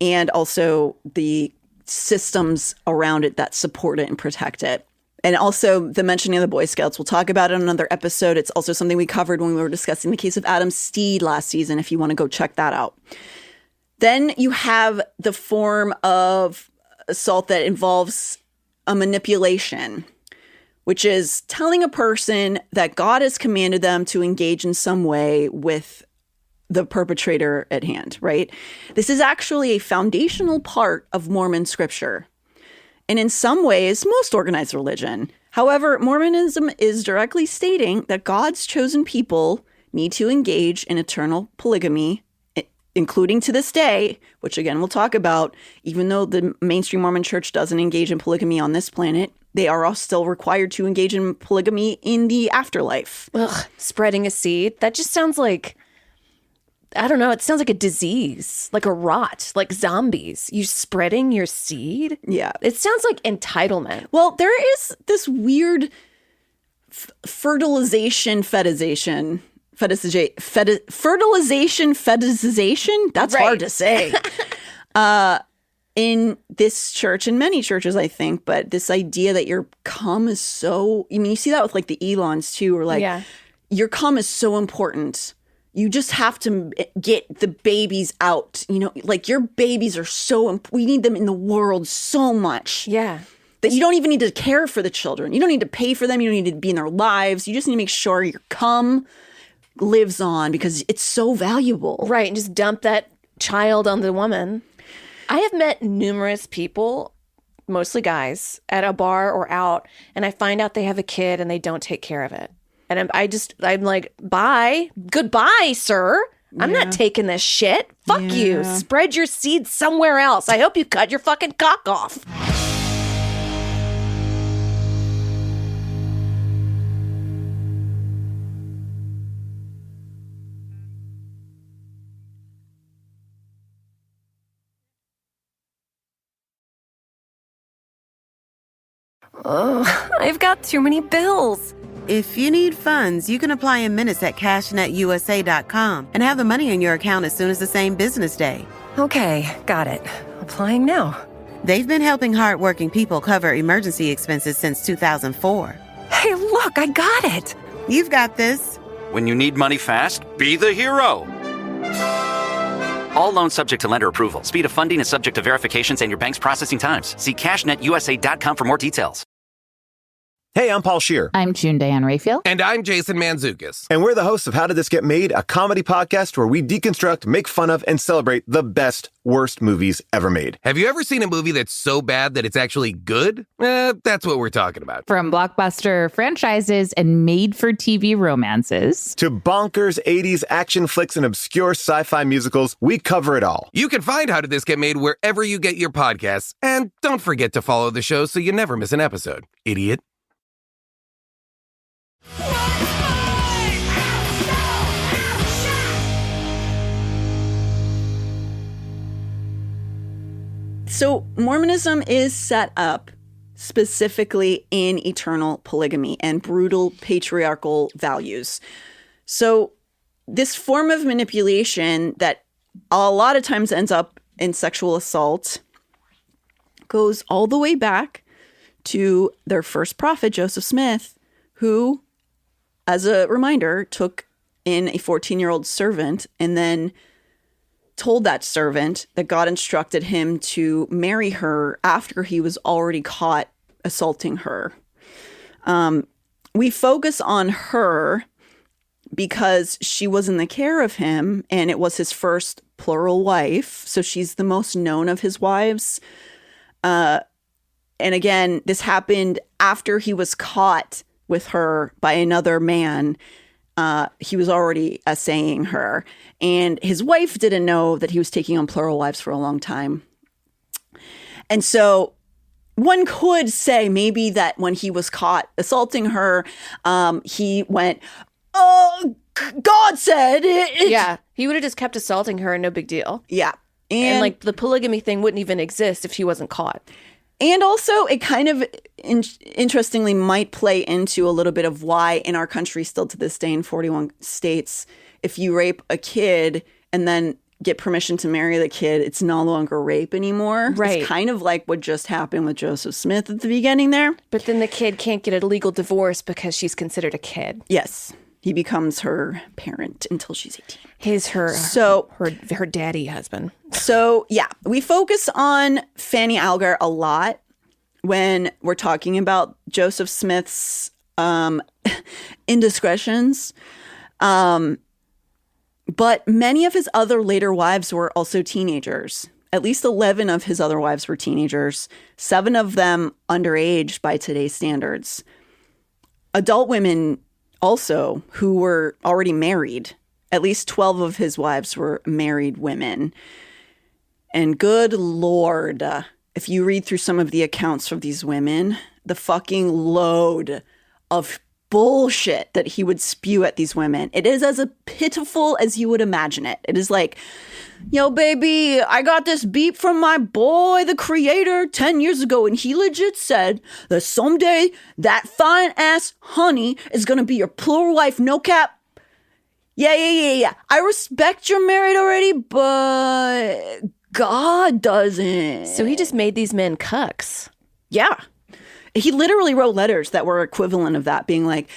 and also the systems around it that support it and protect it. And also the mentioning of the Boy Scouts. We'll talk about it in another episode. It's also something we covered when we were discussing the case of Adam Steed last season, if you want to go check that out. Then you have the form of assault that involves a manipulation, which is telling a person that God has commanded them to engage in some way with the perpetrator at hand, right? This is actually a foundational part of Mormon scripture. And in some ways, most organized religion. However, Mormonism is directly stating that God's chosen people need to engage in eternal polygamy including to this day, which again we'll talk about, even though the mainstream Mormon church doesn't engage in polygamy on this planet, they are all still required to engage in polygamy in the afterlife. Ugh, spreading a seed. That just sounds like, I don't know, it sounds like a disease, like a rot, like zombies. You spreading your seed? Yeah. It sounds like entitlement. Well, there is this weird fertilization fetishization. That's Right. hard to say. In this church, in many churches, I think, but this idea that your cum is so, I mean, you see that with like the Elons too, or like your cum is so important. You just have to get the babies out, you know, like your babies are so, we need them in the world so much. Yeah. That you don't even need to care for the children. You don't need to pay for them. You don't need to be in their lives. You just need to make sure your cum lives on because it's so valuable. Right. And just dump that child on the woman. I have met numerous people, mostly guys, at a bar or out, and I find out they have a kid and they don't take care of it. And I'm like, bye. Goodbye, sir. I'm not taking this shit. Fuck you. Spread your seed somewhere else. I hope you cut your fucking cock off. Oh, I've got too many bills. If you need funds, you can apply in minutes at CashNetUSA.com and have the money in your account as soon as the same business day. Okay, got it. Applying now. They've been helping hardworking people cover emergency expenses since 2004. Hey, look, I got it. You've got this. When you need money fast, be the hero. All loans subject to lender approval. Speed of funding is subject to verifications and your bank's processing times. See CashNetUSA.com for more details. Hey, I'm Paul Scheer. I'm June Diane Raphael. And I'm Jason Mantzoukas. And we're the hosts of How Did This Get Made, a comedy podcast where we deconstruct, make fun of, and celebrate the best, worst movies ever made. Have you ever seen a movie that's so bad that it's actually good? That's what we're talking about. From blockbuster franchises and made-for-TV romances to bonkers 80s action flicks and obscure sci-fi musicals, we cover it all. You can find How Did This Get Made wherever you get your podcasts. And don't forget to follow the show so you never miss an episode. Idiot. So Mormonism is set up specifically in eternal polygamy and brutal patriarchal values. So this form of manipulation that a lot of times ends up in sexual assault goes all the way back to their first prophet, Joseph Smith, who, as a reminder, took in a 14-year-old servant and then told that servant that God instructed him to marry her after he was already caught assaulting her. We focus on her because she was in the care of him and it was his first plural wife. So she's the most known of his wives. And again, this happened after he was caught with her by another man. He was already essaying her. And his wife didn't know that he was taking on plural wives for a long time. And so one could say maybe that when he was caught assaulting her, he went, oh, God said it. Yeah, he would have just kept assaulting her and no big deal. Yeah. And like the polygamy thing wouldn't even exist if she wasn't caught. And also, it kind of interestingly might play into a little bit of why in our country, still to this day in 41 states, if you rape a kid and then get permission to marry the kid, it's no longer rape anymore. Right. It's kind of like what just happened with Joseph Smith at the beginning there. But then the kid can't get a legal divorce because she's considered a kid. Yes. He becomes her parent until she's 18. He's her daddy husband. So, yeah, we focus on Fanny Alger a lot when we're talking about Joseph Smith's indiscretions. But many of his other later wives were also teenagers. At least 11 of his other wives were teenagers, 7 of them underage by today's standards. Adult women also who were already married At least 12 of his wives were married women. And good Lord, if you read through some of the accounts of these women, the fucking load of bullshit that he would spew at these women, it is as pitiful as you would imagine it. It is like, yo, baby, I got this beep from my boy, the creator, 10 years ago, and he legit said that someday that fine ass honey is gonna be your plural wife, no cap. Yeah. I respect you're married already, but God doesn't. So he just made these men cucks. Yeah. He literally wrote letters that were equivalent of that, being like,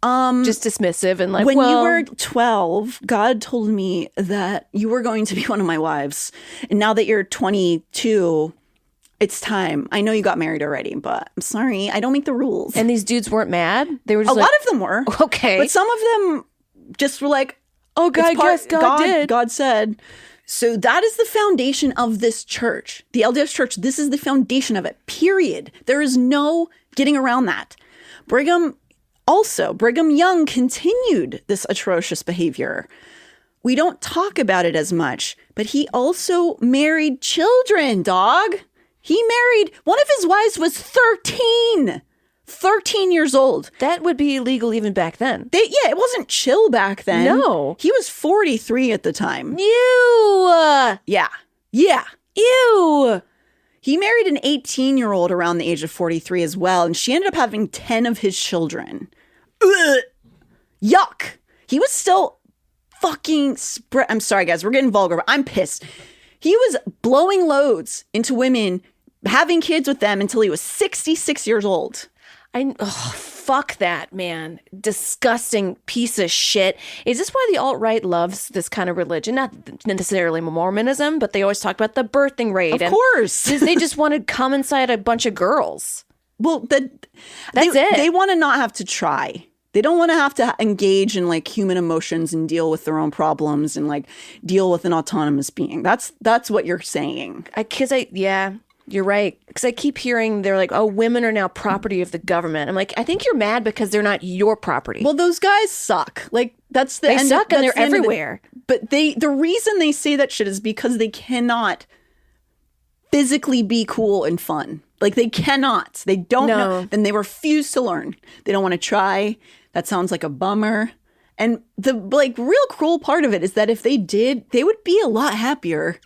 just dismissive and like, when well, you were 12, God told me that you were going to be one of my wives. And now that you're 22, it's time. I know you got married already, but I'm sorry, I don't make the rules. And these dudes weren't mad? They were just a lot of them were. Okay. But some of them just were like, oh, God, I guess God did. God said. So that is the foundation of this church. The LDS church, this is the foundation of it, period. There is no getting around that. Brigham Young continued this atrocious behavior. We don't talk about it as much, but he also married children, dog. He married, one of his wives was 13 years old. That would be illegal even back then. It wasn't chill back then. No. He was 43 at the time. Ew. Yeah. Ew. He married an 18-year-old around the age of 43 as well, and she ended up having 10 of his children. Ugh. Yuck. He was still fucking I'm sorry, guys. We're getting vulgar, but I'm pissed. He was blowing loads into women, having kids with them until he was 66 years old. Fuck that, man. Disgusting piece of shit. Is this why the alt-right loves this kind of religion? Not necessarily Mormonism, but they always talk about the birthing rate. Of course. They just want to come inside a bunch of girls. Well, that's it. They want to not have to try. They don't want to have to engage in like human emotions and deal with their own problems and like deal with an autonomous being. That's what you're saying. Yeah. You're right. Because I keep hearing they're like, oh, women are now property of the government. I'm like, I think you're mad because they're not your property. Well, those guys suck. Like, that's the they end. suck and they're everywhere. But the reason they say that shit is because they cannot physically be cool and fun. Like, they cannot. They don't know. Then they refuse to learn. They don't want to try. That sounds like a bummer. And the like real cruel part of it is that if they did, they would be a lot happier.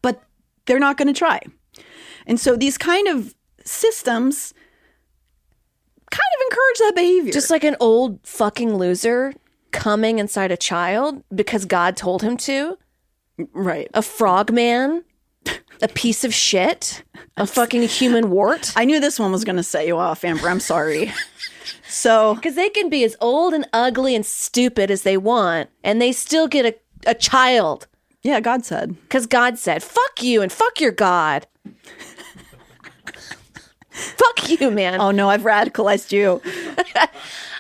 But they're not going to try. And so these kind of systems kind of encourage that behavior. Just like an old fucking loser coming inside a child because God told him to. Right. A frog man. A piece of shit. A fucking human wart. I knew this one was going to set you off, Amber. I'm sorry. So, because they can be as old and ugly and stupid as they want, and they still get a child. Yeah, God said. Because God said, fuck you and fuck your God. Fuck you, man. Oh, no, I've radicalized you.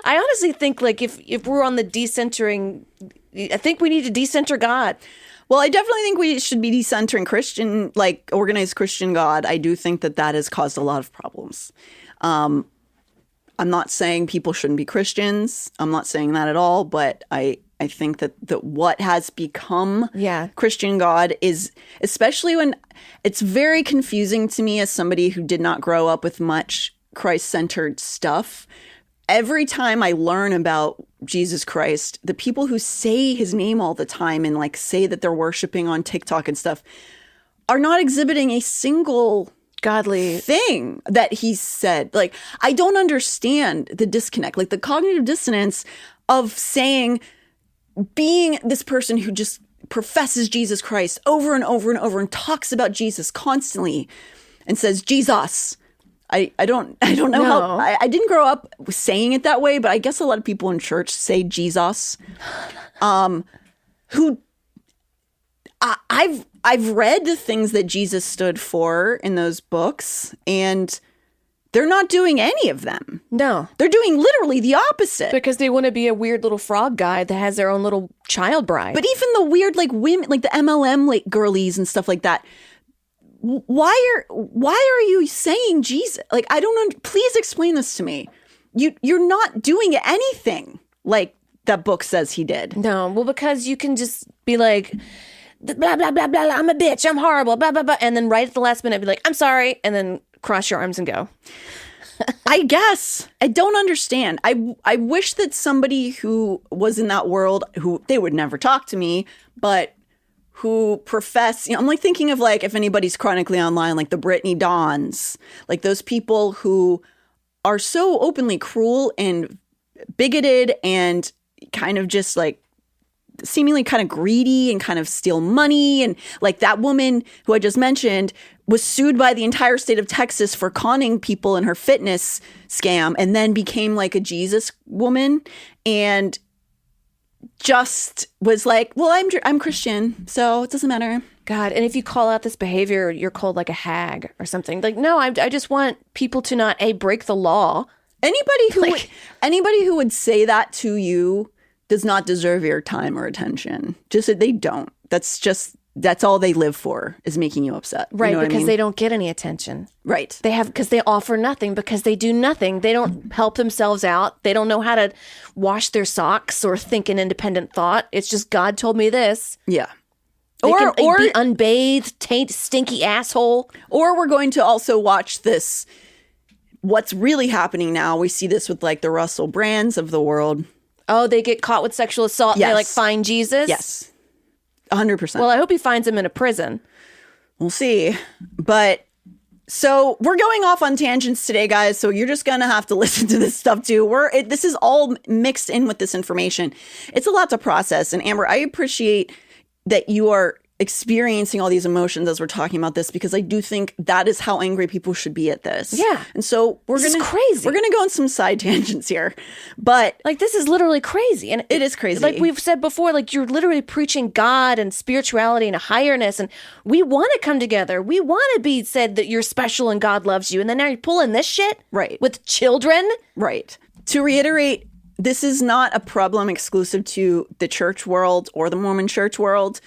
I honestly think, like, if we're on the decentering, I think we need to decenter God. Well, I definitely think we should be decentering Christian, like, organized Christian God. I do think that has caused a lot of problems. I'm not saying people shouldn't be Christians. I'm not saying that at all. But I think that what has become Christian God is, especially when it's very confusing to me as somebody who did not grow up with much Christ-centered stuff. Every time I learn about Jesus Christ, the people who say his name all the time and like say that they're worshiping on TikTok and stuff are not exhibiting a single godly thing that he said. Like, I don't understand the disconnect, like the cognitive dissonance of saying, being this person who just professes Jesus Christ over and over and over and talks about Jesus constantly and says, Jesus. I don't know how I didn't grow up saying it that way, but I guess a lot of people in church say Jesus. Who I've read the things that Jesus stood for in those books, and they're not doing any of them. No. They're doing literally the opposite. Because they want to be a weird little frog guy that has their own little child bride. But even the weird like women, like the MLM like girlies and stuff like that. Why are you saying Jesus? Like, I don't know. Please explain this to me. You're not doing anything like that book says he did. No, well, because you can just be like, blah, blah, blah, blah, I'm a bitch, I'm horrible, blah, blah, blah. And then right at the last minute, be like, I'm sorry. And then cross your arms and go. I guess. I don't understand. I wish that somebody who was in that world, who they would never talk to me, but who profess, I'm like thinking of like if anybody's chronically online, like the Brittany Dawns, like those people who are so openly cruel and bigoted and kind of just like seemingly kind of greedy and kind of steal money. And like that woman who I just mentioned was sued by the entire state of Texas for conning people in her fitness scam, and then became like a Jesus woman and just was like, well, I'm Christian, so it doesn't matter. God, and if you call out this behavior, you're called like a hag or something. Like, no, I just want people to not break the law. Anybody who would say that to you does not deserve your time or attention. Just that they don't. That's all they live for, is making you upset. Right, you know because what I mean? they don't get any attention. Right. Because they offer nothing, because they do nothing. They don't help themselves out. They don't know how to wash their socks or think an independent thought. It's just, God told me this. Yeah. They can be unbathed, stinky asshole. Or we're going to also watch this. What's really happening now, we see this with like the Russell Brands of the world. Oh, they get caught with sexual assault and they like find Jesus? Yes. 100%. Well, I hope he finds him in a prison. We'll see. But so we're going off on tangents today, guys. So you're just going to have to listen to this stuff too. This is all mixed in with this information. It's a lot to process. And Amber, I appreciate that you are experiencing all these emotions as we're talking about this, because I do think that is how angry people should be at this. Yeah. And so we're going to go on some side tangents here, but like, this is literally crazy. And it is crazy. Like we've said before, like you're literally preaching God and spirituality and a higherness. And we want to come together. We want to be said that you're special and God loves you. And then now you're pulling this shit with children. Right. To reiterate, this is not a problem exclusive to the church world or the Mormon church world.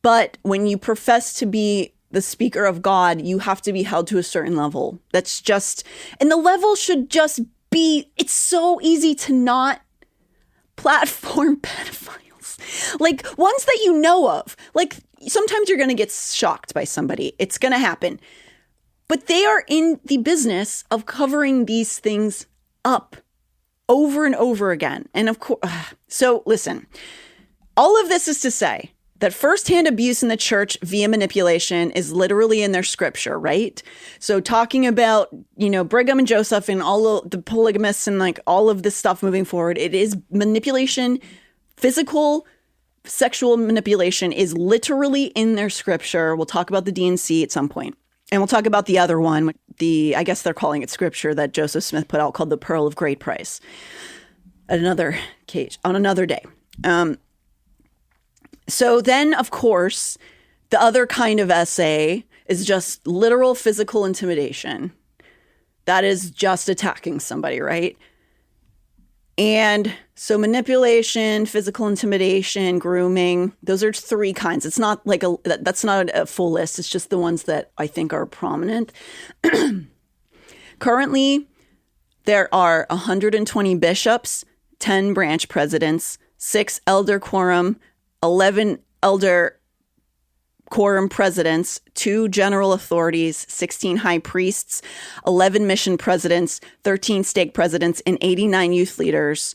But when you profess to be the speaker of God, you have to be held to a certain level. That's just, and the level should just be, it's so easy to not platform pedophiles. Like ones that you know of. Like sometimes you're going to get shocked by somebody. It's going to happen. But they are in the business of covering these things up over and over again. And of course, so listen, all of this is to say that firsthand abuse in the church via manipulation is literally in their scripture, right? So talking about, Brigham and Joseph and all of the polygamists and like all of this stuff moving forward, it is manipulation. Physical sexual manipulation is literally in their scripture. We'll talk about the DNC at some point. And we'll talk about the other one, I guess they're calling it scripture, that Joseph Smith put out called the Pearl of Great Price at another case on another day. So then, of course, the other kind of essay is just literal physical intimidation. That is just attacking somebody, right? And so manipulation, physical intimidation, grooming, those are three kinds. It's not like that's not a full list. It's just the ones that I think are prominent. Currently, there are 120 bishops, 10 branch presidents, 6 elder quorum, 11 elder quorum presidents, 2 general authorities, 16 high priests, 11 mission presidents, 13 stake presidents, and 89 youth leaders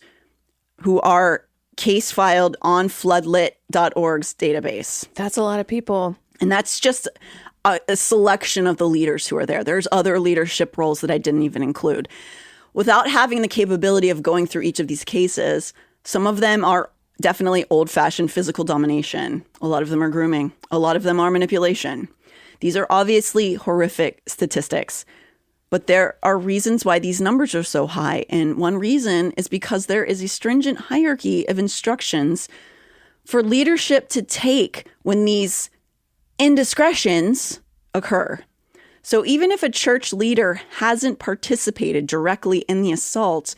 who are case filed on floodlit.org's database. That's a lot of people. And that's just a selection of the leaders who are there. There's other leadership roles that I didn't even include. Without having the capability of going through each of these cases, some of them are definitely old-fashioned physical domination. A lot of them are grooming. A lot of them are manipulation. These are obviously horrific statistics, but there are reasons why these numbers are so high. And one reason is because there is a stringent hierarchy of instructions for leadership to take when these indiscretions occur. So even if a church leader hasn't participated directly in the assault,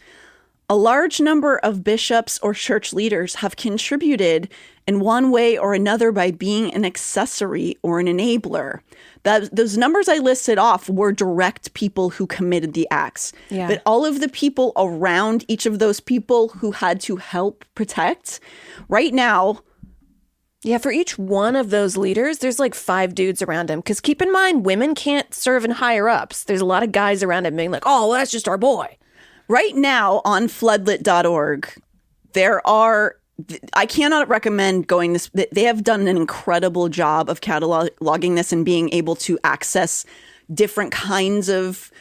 a large number of bishops or church leaders have contributed in one way or another by being an accessory or an enabler. Those numbers I listed off were direct people who committed the acts. Yeah. But all of the people around each of those people who had to help protect, right now, Yeah, for each one of those leaders, there's like 5 dudes around him. Because keep in mind, women can't serve in higher ups. There's a lot of guys around him being like, oh, well, that's just our boy. right now on floodlit.org, there are, I cannot recommend going this. They have done an incredible job of cataloging this and being able to access different kinds of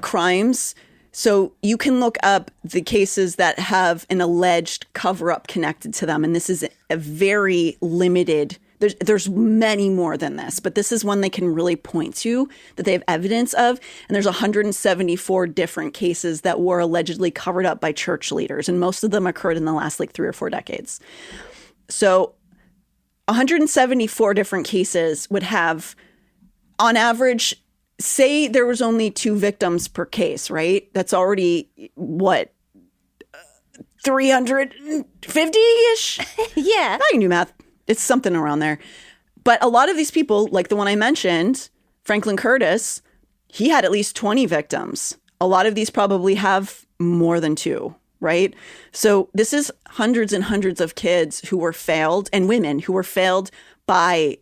crimes. So you can look up the cases that have an alleged cover-up connected to them. And this is a very limited, there's many more than this, but this is one they can really point to that they have evidence of. And there's 174 different cases that were allegedly covered up by church leaders. And most of them occurred in the last like 3 or 4 decades. So 174 different cases would have, on average, say there was only 2 victims per case, right? That's already, what, 350-ish? Yeah. I can do math. It's something around there. But a lot of these people, like the one I mentioned, Franklin Curtis, he had at least 20 victims. A lot of these probably have more than 2, right? So this is hundreds and hundreds of kids who were failed, and women who were failed by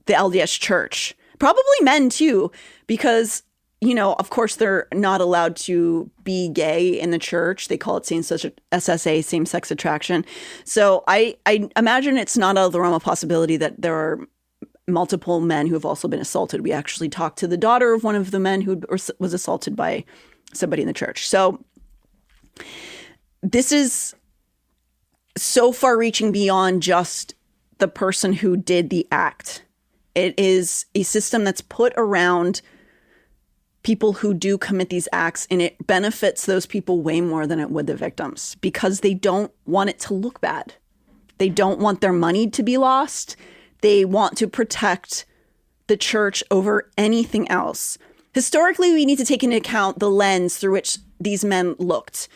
the LDS church. Probably men too, because, you know, of course, they're not allowed to be gay in the church. They call it SSA, same-sex attraction. So I imagine it's not out of the realm of possibility that there are multiple men who have also been assaulted. We actually talked to the daughter of one of the men who was assaulted by somebody in the church. So this is so far reaching beyond just the person who did the act. It is a system that's put around people who do commit these acts, and it benefits those people way more than it would the victims because they don't want it to look bad. They don't want their money to be lost. They want to protect the church over anything else. Historically, we need to take into account the lens through which these men looked.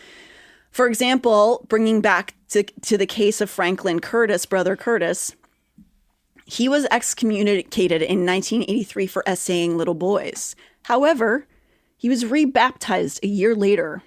For example, bringing back to the case of Franklin Curtis, Brother Curtis, he was excommunicated in 1983 for essaying little boys. However, he was rebaptized a year later,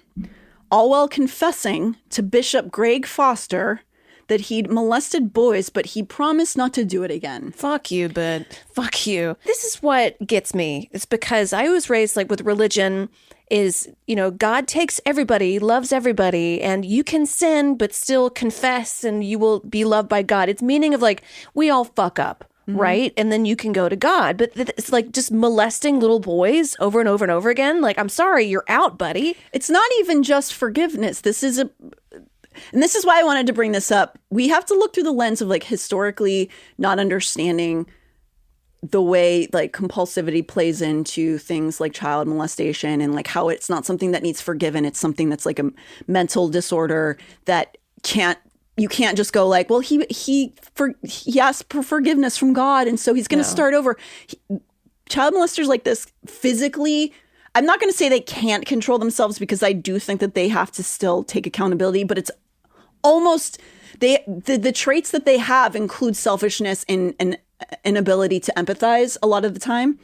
all while confessing to Bishop Greg Foster that he'd molested boys, but he promised not to do it again. Fuck you, but fuck you. This is what gets me. It's because I was raised like with religion is, you know, God takes everybody, loves everybody, and you can sin, but still confess and you will be loved by God. It's meaning of like, we all fuck up, right? And then you can go to God. But it's like just molesting little boys over and over and over again. Like, I'm sorry, you're out, buddy. It's not even just forgiveness. And this is why I wanted to bring this up. We have to look through the lens of like historically not understanding the way like compulsivity plays into things like child molestation and like how it's not something that needs forgiven. It's something that's like a mental disorder that you can't just go like, well, he asked for forgiveness from God, and so he's going to start over. Child molesters like this physically, I'm not going to say they can't control themselves because I do think that they have to still take accountability, but it's almost the traits that they have include selfishness and inability to empathize a lot of the time.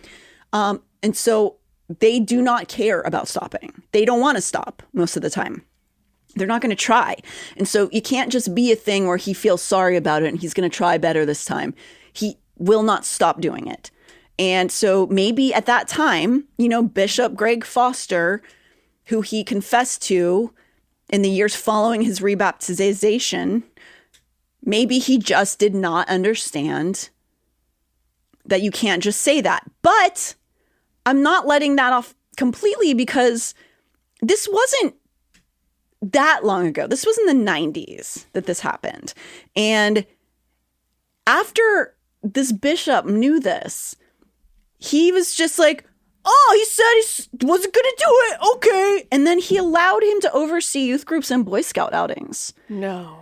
And so they do not care about stopping. They don't want to stop most of the time. They're not going to try. And so you can't just be a thing where he feels sorry about it and he's going to try better this time. He will not stop doing it. And so maybe at that time, you know, Bishop Greg Foster, who he confessed to in the years following his rebaptization, maybe he just did not understand that you can't just say that. But I'm not letting that off completely because this wasn't that long ago. This was in the 90s that this happened. And after this bishop knew this, he was just like, oh, he said he wasn't going to do it. Okay. And then he allowed him to oversee youth groups and Boy Scout outings. No.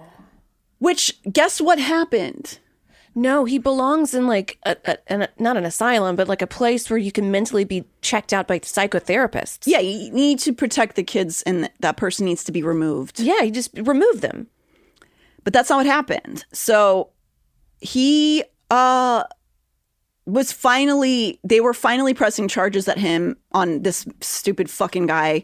Which, guess what happened? No, he belongs in like not an asylum, but like a place where you can mentally be checked out by psychotherapists. Yeah, you need to protect the kids, and that person needs to be removed. Yeah, you just remove them. But that's not what happened. So he they were finally pressing charges at him on this stupid fucking guy,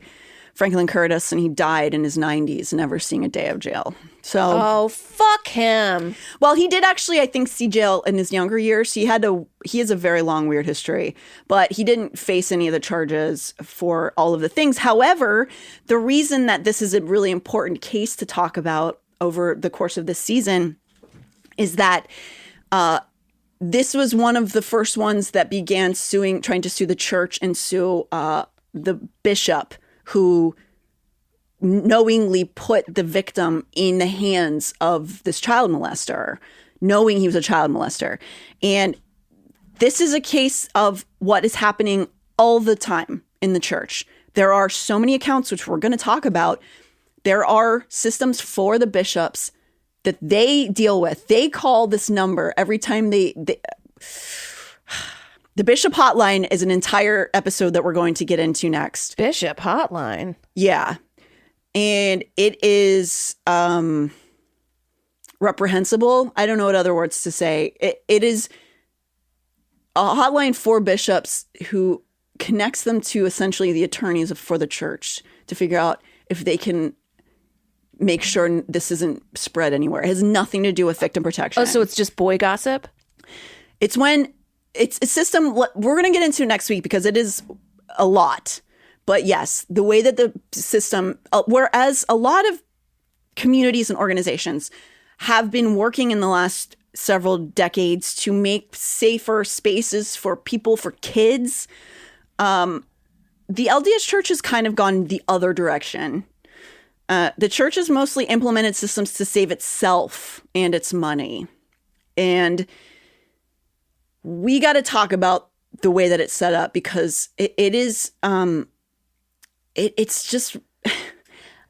Franklin Curtis, and he died in his 90s, never seeing a day of jail. So, oh, fuck him. Well, he did actually, I think, see jail in his younger years. He has a very long, weird history, but he didn't face any of the charges for all of the things. However, the reason that this is a really important case to talk about over the course of this season is that this was one of the first ones that began trying to sue the church and sue the bishop who knowingly put the victim in the hands of this child molester, knowing he was a child molester. And this is a case of what is happening all the time in the church. There are so many accounts, which we're going to talk about. There are systems for the bishops that they deal with. They call this number every time the Bishop Hotline is an entire episode that we're going to get into next. Bishop Hotline? Yeah. And it is reprehensible. I don't know what other words to say. It is a hotline for bishops who connects them to essentially the attorneys for the church to figure out if they can make sure this isn't spread anywhere. It has nothing to do with victim protection. Oh, so it's just boy gossip? It's a system we're going to get into next week because it is a lot. But yes, the way that the system, whereas a lot of communities and organizations have been working in the last several decades to make safer spaces for people, for kids, the LDS Church has kind of gone the other direction. The church has mostly implemented systems to save itself and its money. And we got to talk about the way that it's set up because it is... It's just,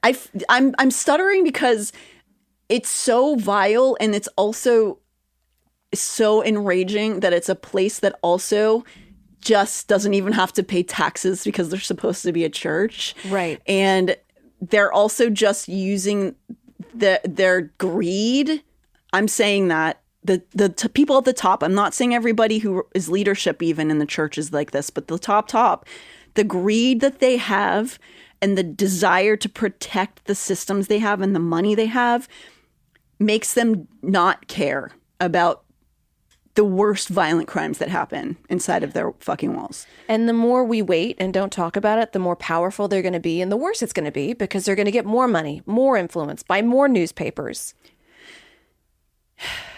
I'm stuttering because it's so vile and it's also so enraging that it's a place that also just doesn't even have to pay taxes because they're supposed to be a church. Right. And they're also just using their greed. I'm saying that the people at the top, I'm not saying everybody who is leadership even in the church is like this, but the top, the greed that they have and the desire to protect the systems they have and the money they have makes them not care about the worst violent crimes that happen inside of their fucking walls. And the more we wait and don't talk about it, the more powerful they're going to be and the worse it's going to be because they're going to get more money, more influence, buy more newspapers.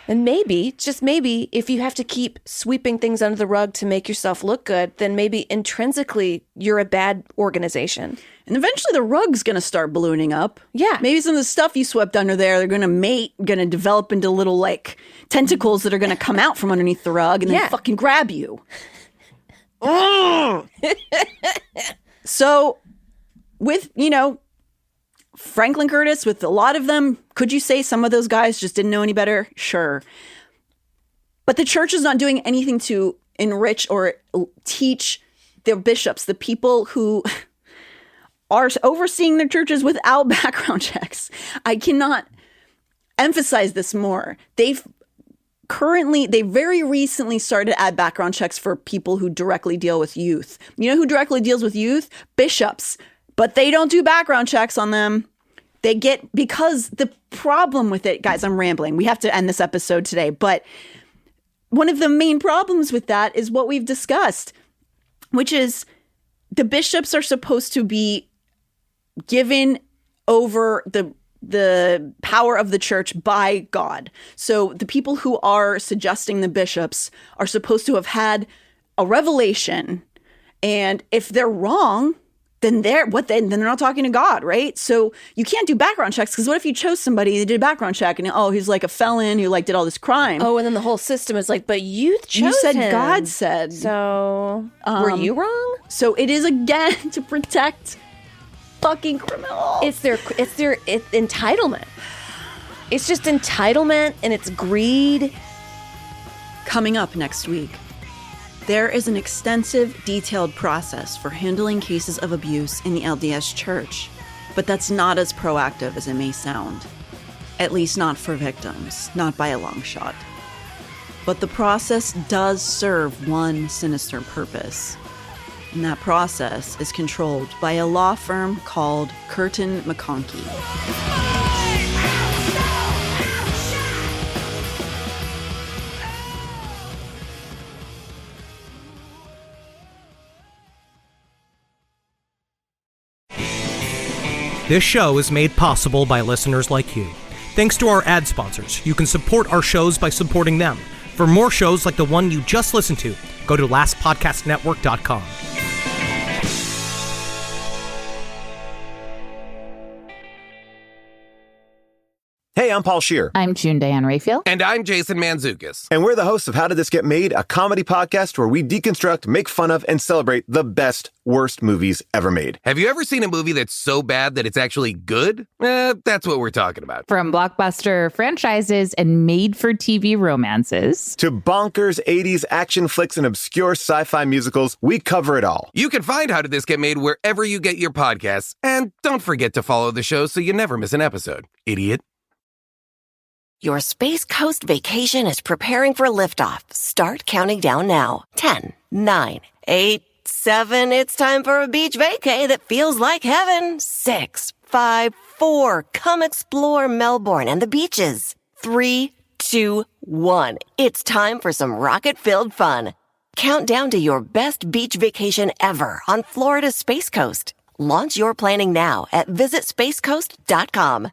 And maybe, just maybe, if you have to keep sweeping things under the rug to make yourself look good, then maybe intrinsically you're a bad organization. And eventually the rug's going to start ballooning up. Yeah. Maybe some of the stuff you swept under there, they're going to going to develop into little like tentacles that are going to come out from underneath the rug and then fucking grab you. So with, Franklin Curtis, with a lot of them, could you say some of those guys just didn't know any better? Sure. But the church is not doing anything to enrich or teach their bishops, the people who are overseeing their churches without background checks. I cannot emphasize this more. They very recently started to add background checks for people who directly deal with youth. You know who directly deals with youth? Bishops. But they don't do background checks on them. Because the problem with it, guys, I'm rambling. We have to end this episode today. But one of the main problems with that is what we've discussed, which is the bishops are supposed to be given over the power of the church by God. So the people who are suggesting the bishops are supposed to have had a revelation. And if they're wrong, then they're not talking to God, right? So you can't do background checks because what if you chose somebody that did a background check and he's like a felon who did all this crime? Oh, and then the whole system is like, but you chose him. God said. So were you wrong? So it is again to protect fucking criminals. It's their entitlement. It's just entitlement and it's greed. Coming up next week, there is an extensive, detailed process for handling cases of abuse in the LDS Church, but that's not as proactive as it may sound. At least not for victims, not by a long shot. But the process does serve one sinister purpose. And that process is controlled by a law firm called Curtin McConkie. This show is made possible by listeners like you. Thanks to our ad sponsors, you can support our shows by supporting them. For more shows like the one you just listened to, go to lastpodcastnetwork.com. Hey, I'm Paul Scheer. I'm June Diane Raphael. And I'm Jason Mantzoukas. And we're the hosts of How Did This Get Made, a comedy podcast where we deconstruct, make fun of, and celebrate the best, worst movies ever made. Have you ever seen a movie that's so bad that it's actually good? That's what we're talking about. From blockbuster franchises and made-for-TV romances to bonkers 80s action flicks and obscure sci-fi musicals, we cover it all. You can find How Did This Get Made wherever you get your podcasts. And don't forget to follow the show so you never miss an episode. Idiot. Your Space Coast vacation is preparing for liftoff. Start counting down now. 10, 9, 8, 7. It's time for a beach vacay that feels like heaven. 6, 5, 4. Come explore Melbourne and the beaches. 3, 2, 1. It's time for some rocket-filled fun. Count down to your best beach vacation ever on Florida's Space Coast. Launch your planning now at visitspacecoast.com.